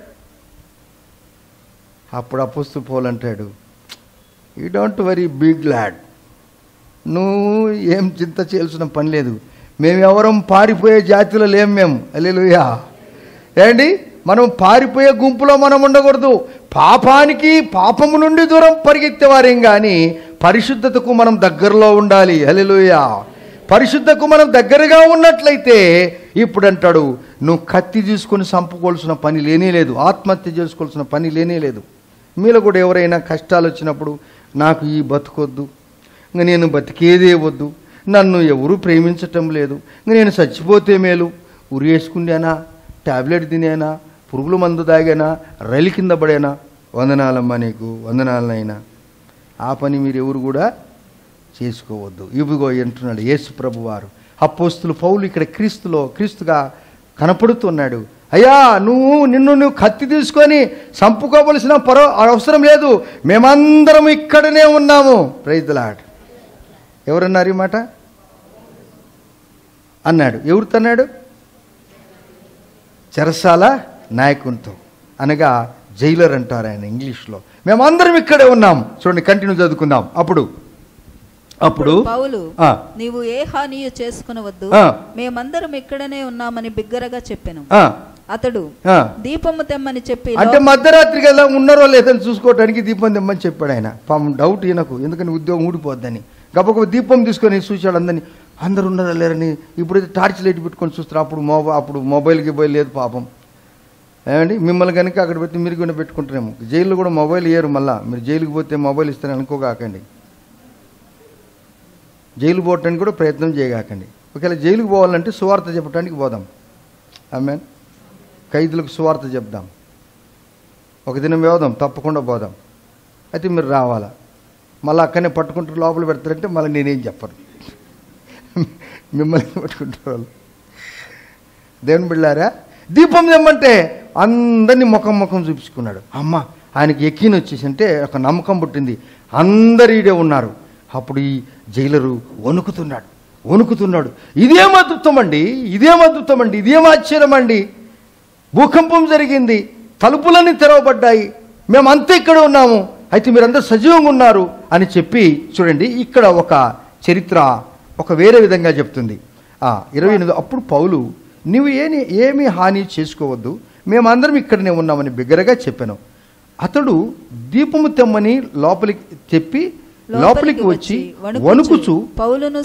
Speaker 1: అప్పుడు అపోస్తలుడు పౌలు అంటాడు, you don't worry be glad. నువ్వు ఏం చింత చేయాల్సిన పని లేదు. మేమెవరం పారిపోయే జాతిలో లేం మేము. హల్లెలూయా. ఏండి, మనం పారిపోయే గుంపులో మనం ఉండకూడదు. పాపము నుండి దూరం పరిగెత్తేవారేం కానీ పరిశుద్ధతకు మనం దగ్గరలో ఉండాలి. హల్లెలూయా. పరిశుద్ధకు మనం దగ్గరగా ఉన్నట్లయితే ఇప్పుడు అంటాడు, నువ్వు కత్తి తీసుకొని చంపుకోవాల్సిన పని లేనే లేదు, ఆత్మహత్య చేసుకోవాల్సిన పని లేనే లేదు. మీలో కూడా ఎవరైనా కష్టాలు వచ్చినప్పుడు, నాకు ఈ బతుకొద్దు, ఇంక నేను బతికేదే వద్దు, నన్ను ఎవరూ ప్రేమించటం లేదు, ఇంక నేను చచ్చిపోతే మేలు, ఉరి వేసుకున్నానా, టాబ్లెట్ తినేనా, పురుగుల మందు తాగానా, రైలు కింద పడేనా, వందనాలమ్మా నీకు, వందనాలనైనా, ఆ పని మీరు ఎవరు కూడా చేసుకోవద్దు. ఇవిగో అంటున్నాడు యేసు ప్రభు వారు. అపోస్తులు పౌలు ఇక్కడ క్రీస్తుగా కనపడుతున్నాడు. అయ్యా, నిన్ను కత్తి తీసుకొని చంపుకోవలసిన అవసరం లేదు, మేమందరం ఇక్కడనే ఉన్నాము. Praise the Lord. ఎవరన్నారు ఈ మాట అన్నాడు? ఎవరితో అన్నాడు? చెరసాల నాయకునితో, అనగా జైలర్ అంటారు ఆయన ఇంగ్లీష్లో. మేమందరం ఇక్కడే ఉన్నాం. చూడండి, కంటిన్యూ చదువుకుందాం. అప్పుడు
Speaker 2: పౌలు, నీవు ఏ హానియు చేసుకునవద్దు, మేమందరం ఇక్కడనే ఉన్నామని బిగ్గరగా చెప్పాను. అతడు దీపము తెమ్మని చెప్పి,
Speaker 1: అంటే మధ్యరాత్రికి ఎలా ఉన్నారో లేదని చూసుకోవడానికి దీపం తెమ్మని చెప్పాడు ఆయన. పాపం డౌట్ ఈయనకు, ఎందుకని ఉద్యోగం ఊడిపోద్దని గబగబ దీపం తీసుకొని చూశాడు అందరు ఉన్నారా లేరని. ఇప్పుడైతే టార్చ్ లైట్ పెట్టుకొని చూస్తారు. అప్పుడు మొబైల్కి లేదు పాపం. ఏమండి, మిమ్మల్ని కనుక అక్కడ పెట్టి మీరు కూడా పెట్టుకుంటారేమో. జైల్లో కూడా మొబైల్ ఇయ్యరు. మళ్ళీ మీరు జైలుకి పోతే మొబైల్ ఇస్తారని అనుకోగాకండి. జైలు పోవటానికి కూడా ప్రయత్నం చేయగాకండి. ఒకవేళ జైలుకి పోవాలంటే సువార్త చెప్పడానికి పోదాం. ఆమేన్. ఖైదీలకు సువార్త చెప్దాం. ఒక దినం పోదాం, తప్పకుండా పోదాం. అయితే మీరు రావాలా. మళ్ళీ అక్కడనే పట్టుకుంటారు, లోపల పెడతారంటే మళ్ళీ నేనేం చెప్పను, మిమ్మల్ని పట్టుకుంటారు వాళ్ళు. దేవుని బిడ్డలారా, దీపం తెమ్మంటే అందరినీ ముఖం చూపించుకున్నాడు. అమ్మ, ఆయనకి ఎక్కిన వచ్చేసి అంటే ఒక నమ్మకం పుట్టింది, అందరు ఈడే ఉన్నారు. అప్పుడు ఈ జైలరు వణుకుతున్నాడు. ఇదేం అద్భుతం అండి, ఇదేం ఆశ్చర్యం అండి. భూకంపం జరిగింది, తలుపులన్నీ తెరవబడ్డాయి, మేమంతా ఇక్కడ ఉన్నాము, అయితే మీరందరూ సజీవంగా ఉన్నారు అని చెప్పి, చూడండి ఇక్కడ ఒక చరిత్ర ఒక వేరే విధంగా చెప్తుంది. 28. అప్పుడు పౌలు, నువ్వు ఏమీ హాని చేసుకోవద్దు, మేమందరం ఇక్కడనే ఉన్నామని బిగ్గరగా చెప్పాను. అతడు దీపము తెమ్మని లోపలికి వచ్చి వణుకుచు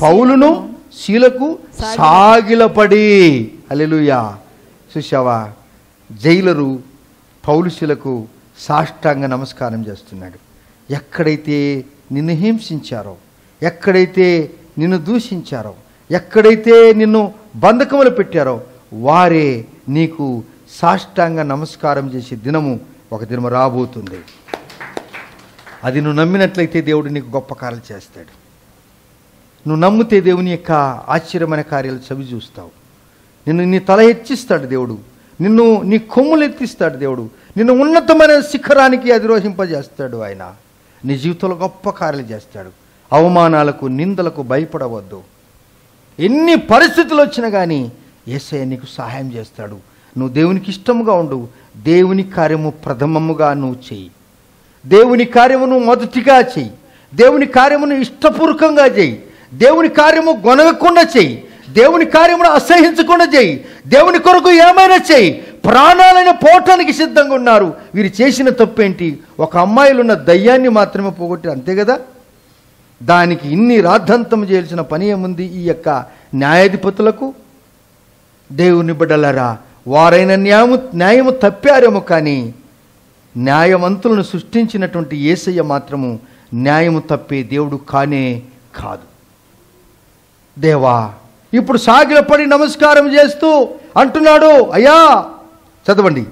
Speaker 1: పౌలును శీలకు సాగిలపడి. హల్లెలూయా. చూశావా, జైలరు పౌలు శీలకు సాష్టాంగ నమస్కారం చేస్తున్నాడు. ఎక్కడైతే నిన్ను హింసించారో, ఎక్కడైతే నిన్ను దూషించారో, ఎక్కడైతే నిన్ను బంధకములు పెట్టారో వారే నీకు సాష్టాంగ నమస్కారం చేసే దినము ఒక దినము రాబోతుంది. అది నువ్వు నమ్మినట్లయితే దేవుడు నీకు గొప్ప కార్యాలు చేస్తాడు. నువ్వు నమ్మితే దేవుని యొక్క ఆశ్చర్యమైన కార్యాలు చవి చూస్తావు. నీ తల హెచ్చిస్తాడు దేవుడు, నీ కొమ్ములు ఎత్తిస్తాడు దేవుడు, నిన్ను ఉన్నతమైన శిఖరానికి అధిరోహింపజేస్తాడు ఆయన. నీ జీవితంలో గొప్ప కార్యాలు చేస్తాడు. అవమానాలకు, నిందలకు భయపడవద్దు. ఎన్ని పరిస్థితులు వచ్చినా కానీ యేసయ్య నీకు సహాయం చేస్తాడు. నువ్వు దేవునికి ఇష్టముగా ఉండు. దేవుని కార్యము ప్రథమముగా నువ్వు చెయ్యి. దేవుని కార్యమును మొదటిగా చెయ్యి. దేవుని కార్యమును ఇష్టపూర్వకంగా చెయ్యి. దేవుని కార్యము గొనగకుండా చెయ్యి. దేవుని కార్యమును అసహించకుండా చెయ్యి. దేవుని కొరకు ఏమైనా చెయ్యి. ప్రాణాలైన పోవటానికి సిద్ధంగా ఉన్నారు. వీరు చేసిన తప్పేంటి? ఒక అమ్మాయిలో ఉన్న దయ్యాన్ని మాత్రమే పోగొట్టి, అంతే కదా. దానికి ఇన్ని రాద్ధాంతం చేయాల్సిన పని ఏముంది ఈ యొక్క న్యాయాధిపతులకు? దేవుని బిడ్డలారా, వారైన న్యాయము తప్పారేమో, కానీ న్యాయవంతులను సృష్టించినటువంటి యేసయ్య మాత్రము న్యాయము తప్పే దేవుడు కానే కాదు. దేవా, ఇప్పుడు నమస్కారం చేస్తూ అంటున్నాడు, అయ్యా, చదవండి,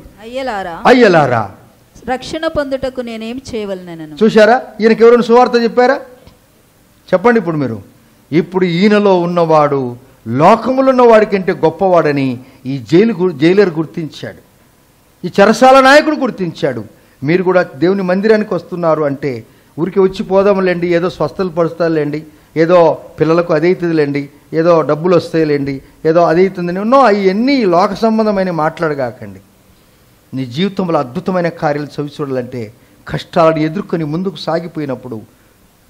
Speaker 1: అయ్యలారా
Speaker 2: రక్షణ పొందుటకు నేనేం చేయవలనను.
Speaker 1: చూశారా, ఈయనకి ఎవరైనా సువార్త చెప్పారా? చెప్పండి. ఇప్పుడు ఈయనలో ఉన్నవాడు లోకములో ఉన్నవాడి కంటే గొప్పవాడని ఈ జైలర్ గుర్తించాడు. ఈ చెరసాల నాయకుడు గుర్తించాడు. మీరు కూడా దేవుని మందిరానికి వస్తున్నారు అంటే ఊరికి వచ్చి పోదాములేండి, ఏదో స్వస్థలు పరుస్తారులేండి, ఏదో పిల్లలకు అదైతుందిలేండి, ఏదో డబ్బులు వస్తాయిలేండి, ఏదో అదైతుంది. అవన్నీ లోక సంబంధమైన మాట్లాడగాకండి. నీ జీవితంలో అద్భుతమైన కార్యాలు చవి చూడాలంటే కష్టాలను ఎదుర్కొని ముందుకు సాగిపోయినప్పుడు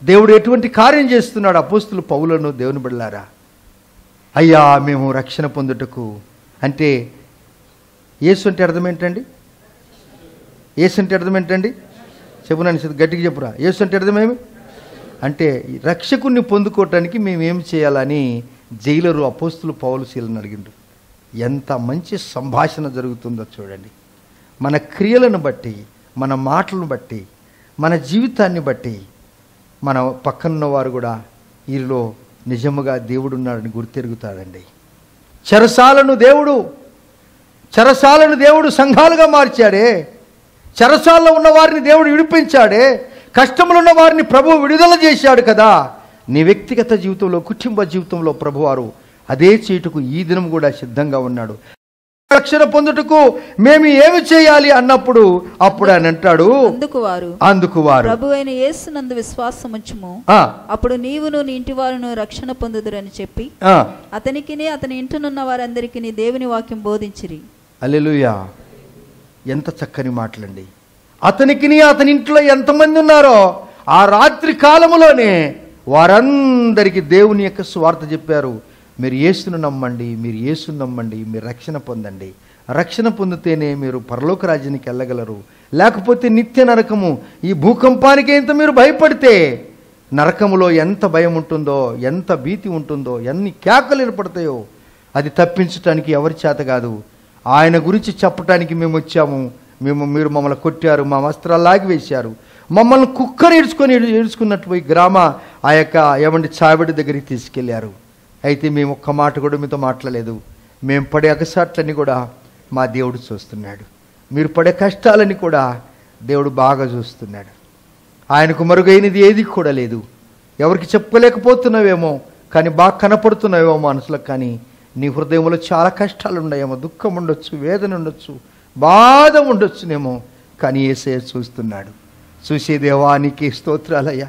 Speaker 1: దేవుడు ఎటువంటి కార్యం చేస్తున్నాడు అపోస్తులు పౌలను దేవుని బిడ్డలారా? అయ్యా మేము రక్షణ పొందుటకు అంటే యేసు అంటే అర్థం ఏంటండి? యేసు అంటే అర్థం ఏంటండి? చెప్పునని గట్టిగా చెప్పురా. యేసు అంటే అర్థమేమి? అంటే రక్షకుణ్ణి పొందుకోవటానికి మేము ఏం చేయాలని జైలరు అపోస్తులు పౌలు శీలను అడిగిండ్రు. ఎంత మంచి సంభాషణ జరుగుతుందో చూడండి. మన క్రియలను బట్టి, మన మాటలను బట్టి, మన జీవితాన్ని బట్టి మన పక్కనున్న వారు కూడా వీరిలో నిజముగా దేవుడు ఉన్నాడని గుర్తెరుగుతాడండి. చెరసాలను దేవుడు సంఘాలుగా మార్చాడే. చెరసాలలో ఉన్న వారిని దేవుడు విడిపించాడే. కష్టములు ఉన్న వారిని ప్రభువు విడుదల చేశాడు కదా. నీ వ్యక్తిగత జీవితంలో, కుటుంబ జీవితంలో ప్రభువారు అదే చేటుకు ఈ దినం కూడా సిద్ధంగా ఉన్నాడు. రక్షణ పొందుటకు మేము ఏమి చేయాలి అన్నప్పుడు అప్పుడు ఆయన అంటాడు, అందుకు వారు
Speaker 2: ప్రభువైన యేసునందు విశ్వాసముంచుము, అప్పుడు నీవును నీ ఇంటి వారును రక్షణ పొందుదురని చెప్పి అతనికిని అతని ఇంటనున్న వారందరికీ దేవుని వాక్యం బోధించిరి.
Speaker 1: హల్లెలూయా. ఎంత చక్కని మాటలండి. అతనికిని అతని ఇంట్లో ఎంతమంది ఉన్నారో ఆ రాత్రి కాలములోనే వారందరికీ దేవుని యొక్క సువార్త చెప్పారు. మీరు యేసును నమ్మండి, మీరు యేసును నమ్మండి, మీరు రక్షణ పొందండి. రక్షణ పొందితేనే మీరు పరలోక రాజ్యానికి వెళ్ళగలరు. లేకపోతే నిత్య నరకము. ఈ భూకంపానికి ఎంత మీరు భయపడితే నరకములో ఎంత భయం ఉంటుందో, ఎంత భీతి ఉంటుందో, ఎన్ని కేకలు ఏర్పడతాయో అది తప్పించడానికి ఎవరి చేత కాదు. ఆయన గురించి చెప్పటానికి మేము వచ్చాము. మీరు మమ్మల్ని కొట్టారు, మా వస్త్రాలు లాగివేశారు, మమ్మల్ని కుక్కర్ ఏడ్చుకున్నట్టు పోయి ఆ యొక్క చావిడి దగ్గరికి తీసుకెళ్లారు. అయితే మేము ఒక్క మాట కూడా మీతో మాట్లాడలేదు. మేము పడే అగసాట్లన్నీ కూడా మా దేవుడు చూస్తున్నాడు. మీరు పడే కష్టాలని కూడా దేవుడు బాగా చూస్తున్నాడు. ఆయనకు మరుగైనది ఏది కూడా లేదు. ఎవరికి చెప్పుకోలేకపోతున్నావేమో, కానీ బాగా కనపడుతున్నావేమో మనసులకు. కానీ నీ హృదయంలో చాలా కష్టాలు ఉన్నాయేమో, దుఃఖం ఉండొచ్చు, వేదన ఉండొచ్చు, బాధ ఉండొచ్చునేమో. కానీ యేసయ్య చూస్తున్నాడు. చూసే దేవానికి స్తోత్రాలయ్యా,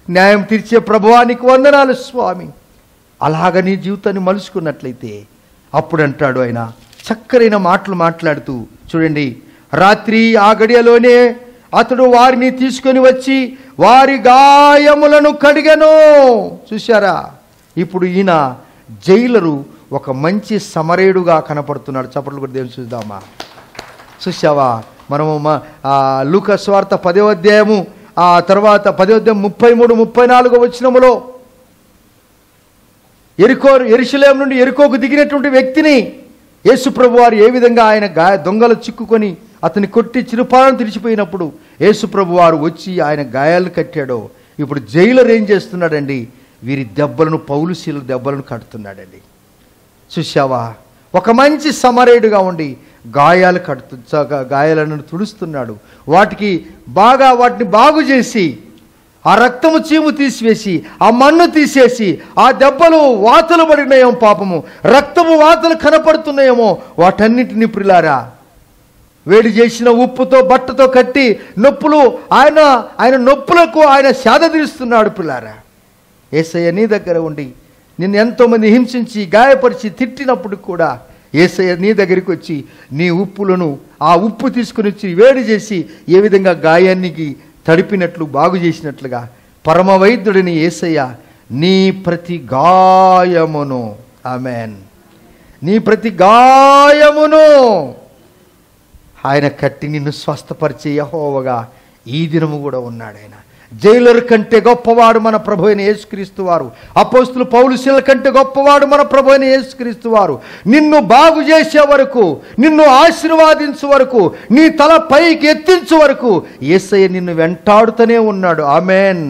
Speaker 1: న్యాయం తీర్చే ప్రభువానికి వందనాలు స్వామి. అలాగ నీ జీవితాన్ని మలుచుకున్నట్లయితే అప్పుడు అంటాడు ఆయన చక్కరైన మాటలు మాట్లాడుతూ, చూడండి, రాత్రి ఆ గడియలోనే అతడు వారిని తీసుకొని వచ్చి వారి గాయములను కడిగెను. చూశారా? ఇప్పుడు ఈయన జైలరు ఒక మంచి సమరేయుడుగా కనపడుతున్నాడు. చప్పట్లు కూడా దేవుని చూద్దామా? చూసావా? మనము లూకా సువార్త 10వ అధ్యాయము ఆ తర్వాత 10వ అధ్యాయం 33-34 వచనములో యెరూషలేము నుండి యెరికోకు దిగినటువంటి వ్యక్తిని యేసుప్రభు వారు ఏ విధంగా ఆయన దొంగలు చిక్కుకొని అతన్ని కొట్టి చిరుపాలను తెరిచిపోయినప్పుడు యేసుప్రభు వారు వచ్చి ఆయన గాయాలను కట్టాడో, ఇప్పుడు జైలర్ ఏం చేస్తున్నాడండి? వీరి దెబ్బలను, పౌలు శీల దెబ్బలను కడుతున్నాడండి. చూశావా? ఒక మంచి సమరేయుడుగా ఉండి గాయాలను తుడుస్తున్నాడు. వాటిని బాగు చేసి ఆ రక్తము చీము తీసివేసి ఆ మన్ను తీసేసి ఆ దెబ్బలు వాతలు పడినాయేమో, పాపము రక్తము వాతలు కనపడుతున్నాయేమో, వాటన్నిటిని ప్రిలారా వేడి చేసిన ఉప్పుతో బట్టతో కట్టి నొప్పులు ఆయన నొప్పులకు ఆయన సేద తీరుస్తున్నాడు. పిల్లారా, యేసయ్య నీ దగ్గర ఉండి నిన్ను ఎంతోమంది హింసించి గాయపరిచి తిట్టినప్పుడు కూడా యేసయ్య నీ దగ్గరికి వచ్చి నీ ఆ ఉప్పు తీసుకుని వచ్చి వేడి చేసి ఏ విధంగా గాయానికి తడిపినట్లు బాగు చేసినట్లుగా పరమ వైద్యుడిని యేసయ్య నీ ప్రతి గాయమును, ఆమెన్, నీ ప్రతి గాయమును ఆయన కట్టి నిన్ను స్వస్థపరిచే యెహోవాగా ఈ దినము కూడా ఉన్నాడు. ఆయన జైలర్ కంటే గొప్పవాడు మన ప్రభు అయిన యేసుక్రీస్తు వారు. అపోస్తులు పౌలు శీల కంటే గొప్పవాడు మన ప్రభు అయిన యేసుక్రీస్తు వారు. నిన్ను బాగు చేసే వరకు, నిన్ను ఆశీర్వాదించే వరకు, నీ తల పైకి ఎత్తించే వరకు యేసయ్య నిన్ను వెంటాడుతూనే ఉన్నాడు. ఆమెన్.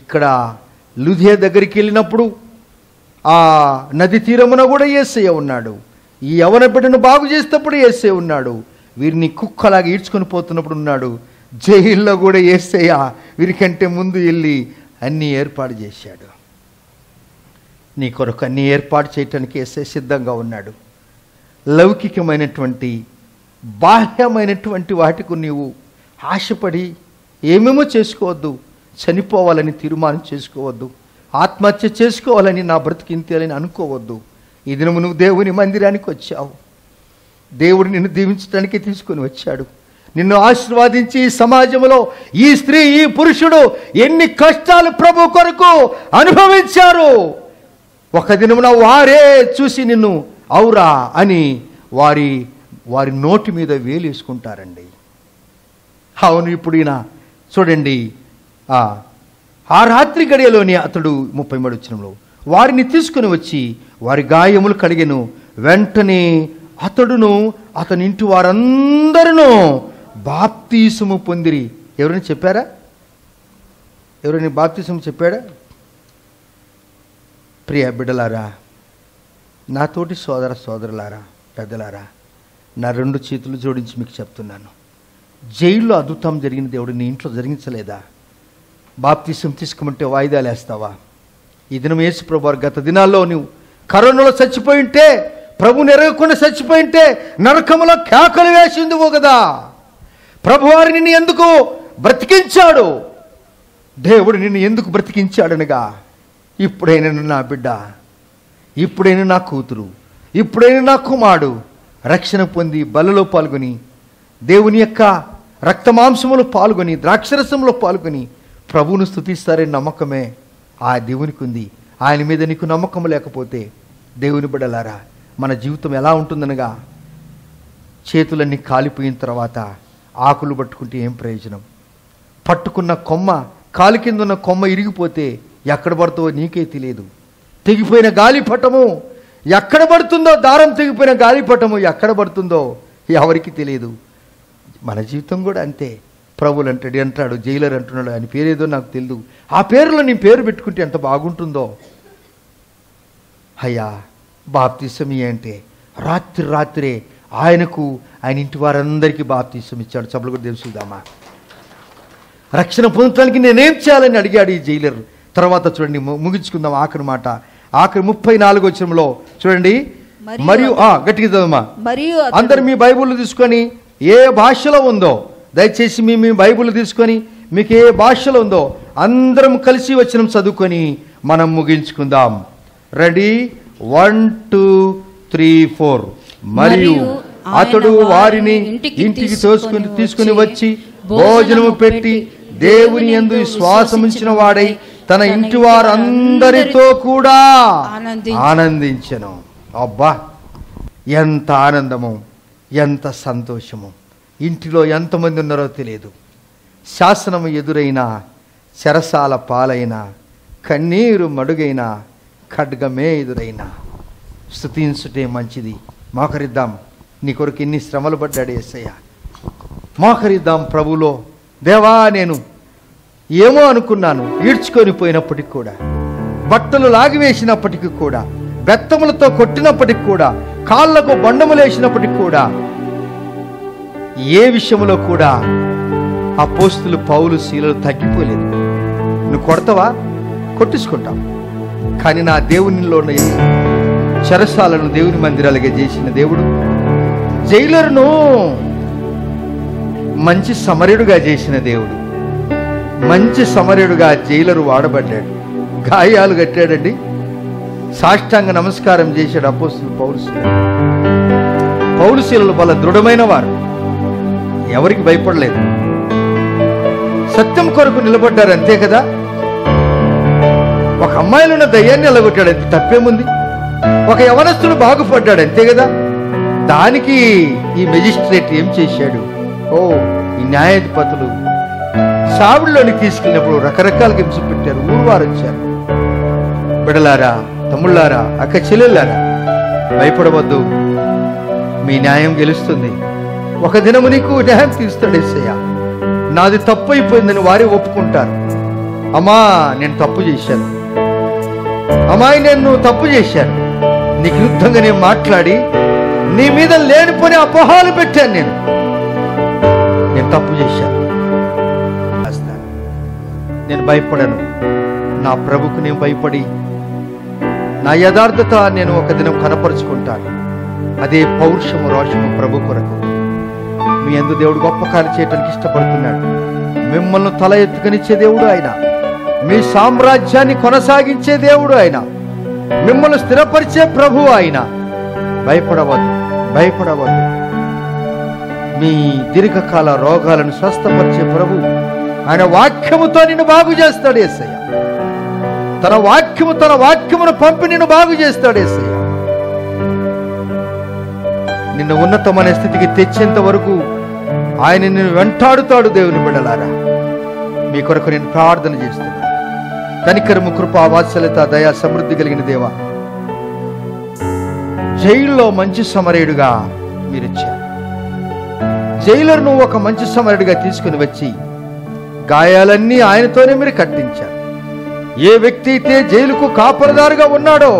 Speaker 1: ఇక్కడ లుధియా దగ్గరికి వెళ్ళినప్పుడు ఆ నది తీరమున కూడా యేసయ్య ఉన్నాడు. ఈ యవన బిడ్డను బాగు చేసేటప్పుడు యేసయ్య ఉన్నాడు. వీరిని కుక్కలాగా ఈడ్చుకొని పోతున్నప్పుడు ఉన్నాడు. జైల్లో కూడా యేసయ్య వీరికంటే ముందు వెళ్ళి అన్నీ ఏర్పాటు చేశాడు. నీ కొరకు అన్నీ ఏర్పాటు చేయటానికి యేసయ్య సిద్ధంగా ఉన్నాడు. లౌకికమైనటువంటి బాహ్యమైనటువంటి వాటికి నీవు ఆశపడి ఏమేమో చేసుకోవద్దు. చనిపోవాలని తీర్మానం చేసుకోవద్దు. ఆత్మహత్య చేసుకోవాలని నా బ్రతికింతేలని అనుకోవద్దు. ఈ దినము నువ్వు దేవుని మందిరానికి వచ్చావు. దేవుడు నిన్ను దీవించడానికి తీసుకొని వచ్చాడు. నిన్ను ఆశీర్వాదించి సమాజంలో ఈ స్త్రీ ఈ పురుషుడు ఎన్ని కష్టాలు ప్రభు కొరకు అనుభవించారు. ఒక దినమున వారే చూసి నిన్ను ఔరా అని వారి నోటి మీద వేలేసుకుంటారండి. అవును, ఇప్పుడు ఈయన చూడండి, ఆ రాత్రి గడియలోని అతడు 33వ వచనంలో వారిని తీసుకుని వచ్చి వారి గాయములు కడిగెను. వెంటనే అతడును అతని ఇంటి వారందరూ బాప్తీసము పొందిరి. ఎవరైనా చెప్పారా? ఎవరైనా బాప్తీసము చెప్పాడా? ప్రియ బిడ్డలారా, నాతోటి సోదరులారా, పెద్దలారా, నా 2 చేతులు జోడించి మీకు చెప్తున్నాను, జైల్లో అద్భుతం జరిగిన దేవుడు నీ ఇంట్లో జరిగించలేదా? బాప్తీసం తీసుకోమంటే వాయిదాలు వేస్తావా? ఈ దినం యేసు ప్రభు గత దినాల్లో నువ్వు కరోనాలో చచ్చిపోయి ఉంటే, ప్రభు నెరగకుండా చచ్చిపోయి ఉంటే నరకములో కేకలు వేసిందివో కదా. ప్రభువారు నిన్ను ఎందుకు బ్రతికించాడు? దేవుడు నిన్ను ఎందుకు బ్రతికించాడనగా, ఇప్పుడైనా నా బిడ్డ, ఇప్పుడైనా నా కూతురు, ఇప్పుడైనా నా కుమారుడు రక్షణ పొంది బలలో పాల్గొని, దేవుని యొక్క రక్తమాంసములో పాల్గొని, ద్రాక్షరసంలో పాల్గొని ప్రభువును స్తుతిస్తారని నమ్మకమే ఆ దేవునికి ఉంది. ఆయన మీద నీకు నమ్మకం లేకపోతే, దేవుని బిడ్డలారా, మన జీవితం ఎలా ఉంటుందనగా, చేతులన్నీ కాలిపోయిన తర్వాత ఆకులు పట్టుకుంటే ఏం ప్రయోజనం? పట్టుకున్న కొమ్మ, కాలు కింద ఉన్న కొమ్మ ఇరిగిపోతే ఎక్కడ పడుతుందో నీకే తెలియదు. తెగిపోయిన గాలిపటము ఎక్కడ పడుతుందో, దారం తెగిపోయిన గాలిపటము ఎక్కడ పడుతుందో ఎవరికి తెలియదు. మన జీవితం కూడా అంతే. ప్రభులు అంటాడు, జైలర్ అంటున్నాడు, ఆయన పేరేదో నాకు తెలియదు, ఆ పేరులో నీ పేరు పెట్టుకుంటే ఎంత బాగుంటుందో. అయ్యా, బాప్తీసం అంటే రాత్రే ఆయనకు, ఆయన ఇంటి వారందరికీ బాప్తీసం ఇచ్చాడు. చప్పలు కూడా తెలుసుదామా? రక్షణ పొందటానికి నేనేం చేయాలని అడిగాడు ఈ జైలర్. తర్వాత చూడండి, ముగించుకుందాం ఆఖరి మాట. ఆఖరి 34వ వచనంలో చూడండి, మరియు గట్టిగా చదవమా, మరియు అందరు మీ బైబిల్ తీసుకొని ఏ భాషలో ఉందో, దయచేసి మీ బైబిల్ తీసుకొని మీకు ఏ భాషలో ఉందో అందరం కలిసి వచనం చదువుకొని మనం ముగించుకుందాం. రెడీ? 1 2 3 4. మరియు అతడు వారిని ఇంటికి తీసుకుని వచ్చి భోజనము పెట్టి దేవుని యందు విశ్వాసముంచిన వాడై తన ఇంటి వారందరితో కూడా ఆనందించెను. అబ్బా, ఎంత ఆనందము, ఎంత సంతోషము! ఇంటిలో ఎంతమంది ఉన్నారో తెలియదు. శాసనము ఎదురైనా, చెరసాల పాలైన, కన్నీరు మడుగైన, ఖడ్గమే ఎదురైనా స్తుతించుటే మంచిది. మోకరిద్దాం. నీ కొరకు ఎన్ని శ్రమలు పడ్డాడు యేసయ్య. మోకరిద్దాం ప్రభులో. దేవా, నేను ఏమో అనుకున్నాను, ఈడ్చుకొని పోయినప్పటికి కూడా, బట్టలు లాగివేసినప్పటికీ కూడా, బెత్తములతో కొట్టినప్పటికి కూడా, కాళ్లకు బండములు వేసినప్పటికి కూడా, ఏ విషయంలో కూడా అపోస్తులు పౌలు శీలలు తగ్గిపోలేదు. నువ్వు కొడతావా? కొట్టించుకుంటాం. కానీ నా దేవునిలో ఉన్న చెరసాలను దేవుని మందిరాలుగా చేసిన దేవుడు జైలర్ను మంచి సమరయుడుగా చేసిన దేవుడు. మంచి సమరయుడుగా జైలరు వాడబడ్డాడు. గాయాలు కట్టాడండి, సాష్టాంగ నమస్కారం చేశాడు అపోస్తులు పౌలు శీలలు బల దృఢమైన వారు, ఎవరికి భయపడలేదు, సత్యం కొరకు నిలబడ్డారు, అంతే కదా. ఒక అమ్మాయిలో ఉన్న దయ్యాన్ని ఎలగొట్టాడు, అంతే, తప్పేముంది. ఒక యవనస్తుడు బాగుపడ్డాడు, అంతే కదా. దానికి ఈ మెజిస్ట్రేట్ ఏం చేశాడు? ఈ న్యాయాధిపతులు సావుల్లోనికి తీసుకెళ్ళినప్పుడు రకరకాలుగా హింస పెట్టారు, ఊరువారు వచ్చారు. బిడలారా, తమ్ముళ్ళారా, అక్క చెల్లెళ్ళారా, భయపడవద్దు, మీ న్యాయం గెలుస్తుంది. ఒక దినము నీకు న్యాయం తీస్తాడు యేసయ్య. నాది తప్పు అయిపోయిందని వారే ఒప్పుకుంటారు. అమ్మా, నేను తప్పు చేశాను, అమ్మాయి నేను తప్పు చేశాను, నీకు యుద్ధంగా నేను మాట్లాడి నీ మీద లేనిపోని అపోహాలు పెట్టాను, నేను తప్పు చేశాను, నేను భయపడను. నా ప్రభుకు నేను భయపడి నా యథార్థత నేను ఒక దినం కనపరుచుకుంటాను. అదే పౌరుషము, రోషము ప్రభు కొరకు. మీ యందు దేవుడు గొప్ప కార్యం చేయడానికి ఇష్టపడుతున్నాడు. మిమ్మల్ని తల ఎత్తుకనిచ్చే దేవుడు ఆయన, మీ సామ్రాజ్యాన్ని కొనసాగించే దేవుడు ఆయన, మిమ్మల్ని స్థిరపరిచే ప్రభు ఆయన. భయపడవద్దు, భయపడవద్దు. మీ దీర్ఘకాల రోగాలను స్వస్థపరిచే ప్రభు ఆయన వాక్యముతో నిన్ను బాగు చేస్తాడు యేసయ్య. తన వాక్యమును పంపి నిన్ను బాగు చేస్తాడు యేసయ్య. నిన్ను ఉన్నతమైన స్థితికి తెచ్చేంత వరకు ఆయన నిన్ను వెంటాడుతాడు. దేవుని బిడ్డలారా, మీ కొరకు నేను ప్రార్థన చేస్తున్నాను. కనికరము, కృప, వాత్సల్యత, దయ, సమృద్ధి కలిగిన దేవా, జైల్లో మంచి సమరయుడుగా మీరు ఇచ్చారు. జైలర్ను ఒక మంచి సమరయుడిగా తీసుకుని వచ్చి గాయాలన్నీ ఆయనతోనే మీరు కట్టించారు. ఏ వ్యక్తి అయితే జైలుకు కాపలదారుగా ఉన్నాడో,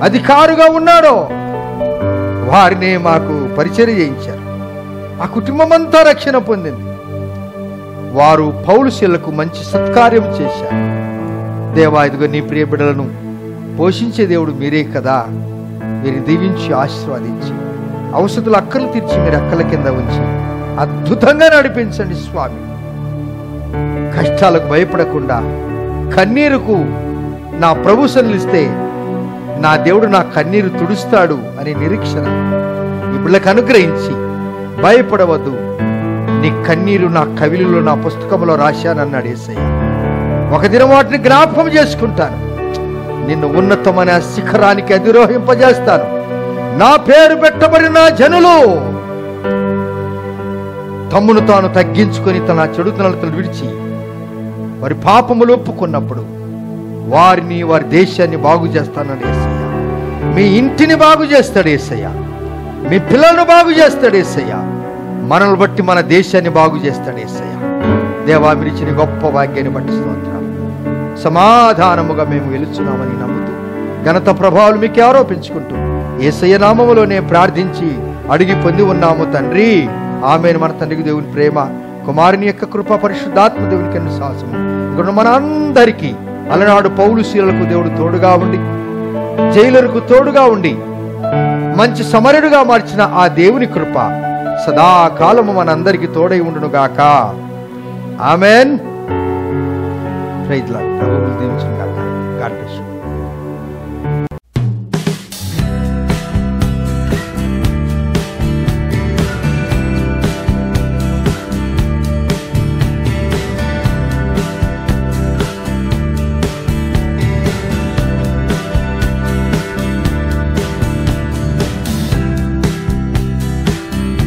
Speaker 1: అధికారుగా ఉన్నాడో, వారినే మాకు పరిచర్య చేయించారు. ఆ కుటుంబం అంతా రక్షణ పొందింది. వారు పౌలు శీలకు మంచి సత్కార్యం చేశారు. దేవా, ఇదిగో నీ ప్రియ బిడ్డలను పోషించే దేవుడు మీరే కదా. వీరిని దీవించి ఆశీర్వదించి ఔషధులు అక్కలు తీర్చి మీరు అక్కల కింద ఉంచి అద్భుతంగా నడిపించండి స్వామి. కష్టాలకు భయపడకుండా కన్నీరుకు నా ప్రభు సన్నిలిస్తే నా దేవుడు నా కన్నీరు తుడుస్తాడు అనే నిరీక్షణ ఈ బిళ్ళకు అనుగ్రహించి భయపడవద్దు. నీ కన్నీరు నా కవిలో, నా పుస్తకంలో రాశానన్నాడు యేసయ్య. ఒక దినం వాటిని జ్ఞాపకం చేసుకుంటాను. నిన్ను ఉన్నతమైన శిఖరానికి అధిరోహింపజేస్తాను. నా పేరు పెట్టబడిన జనులు తమ్మును తాను తగ్గించుకొని తన చెడుతనలతో విడిచి వారి పాపములు ఒప్పుకున్నప్పుడు వారిని, వారి దేశాన్ని బాగు చేస్తానని యేసయ్య. మీ ఇంటిని బాగు చేస్తాడు యేసయ్య. మీ పిల్లలను బాగు చేస్తాడు యేసయ్య. మనల్ని బట్టి మన దేశాన్ని బాగు చేస్తాడు యేసయ్య. దేవా, మీరు ఇచ్చిన గొప్ప భాగ్యాన్ని బట్టి స్తోత్రాలు. సమాధానముగా మేము వెలుచున్నామని నమ్ముతూ ఘనత ప్రభావాలు మీకే ఆరోపించుకుంటూ యేసయ్య నామములోనే ప్రార్థించి అడిగి పొంది ఉన్నాము తండ్రి. ఆమేన్. మన తండ్రికి దేవుని ప్రేమ, కుమారుని యొక్క కృప, పరిశుద్ధాత్మ దేవునికి అన్ని సాహసము ఇక్కడ మన అందరికీ అలనాడు పౌలు శీలకు దేవుడు తోడుగా ఉండి, జైలరుకు తోడుగా ఉండి మంచి సమరుడుగా మార్చిన ఆ దేవుని కృప సదాకాలము మనందరికీ తోడై ఉండునుగాక. ఆమేన్. Praise Lord. ప్రభువును దీవించును గాక. God bless you.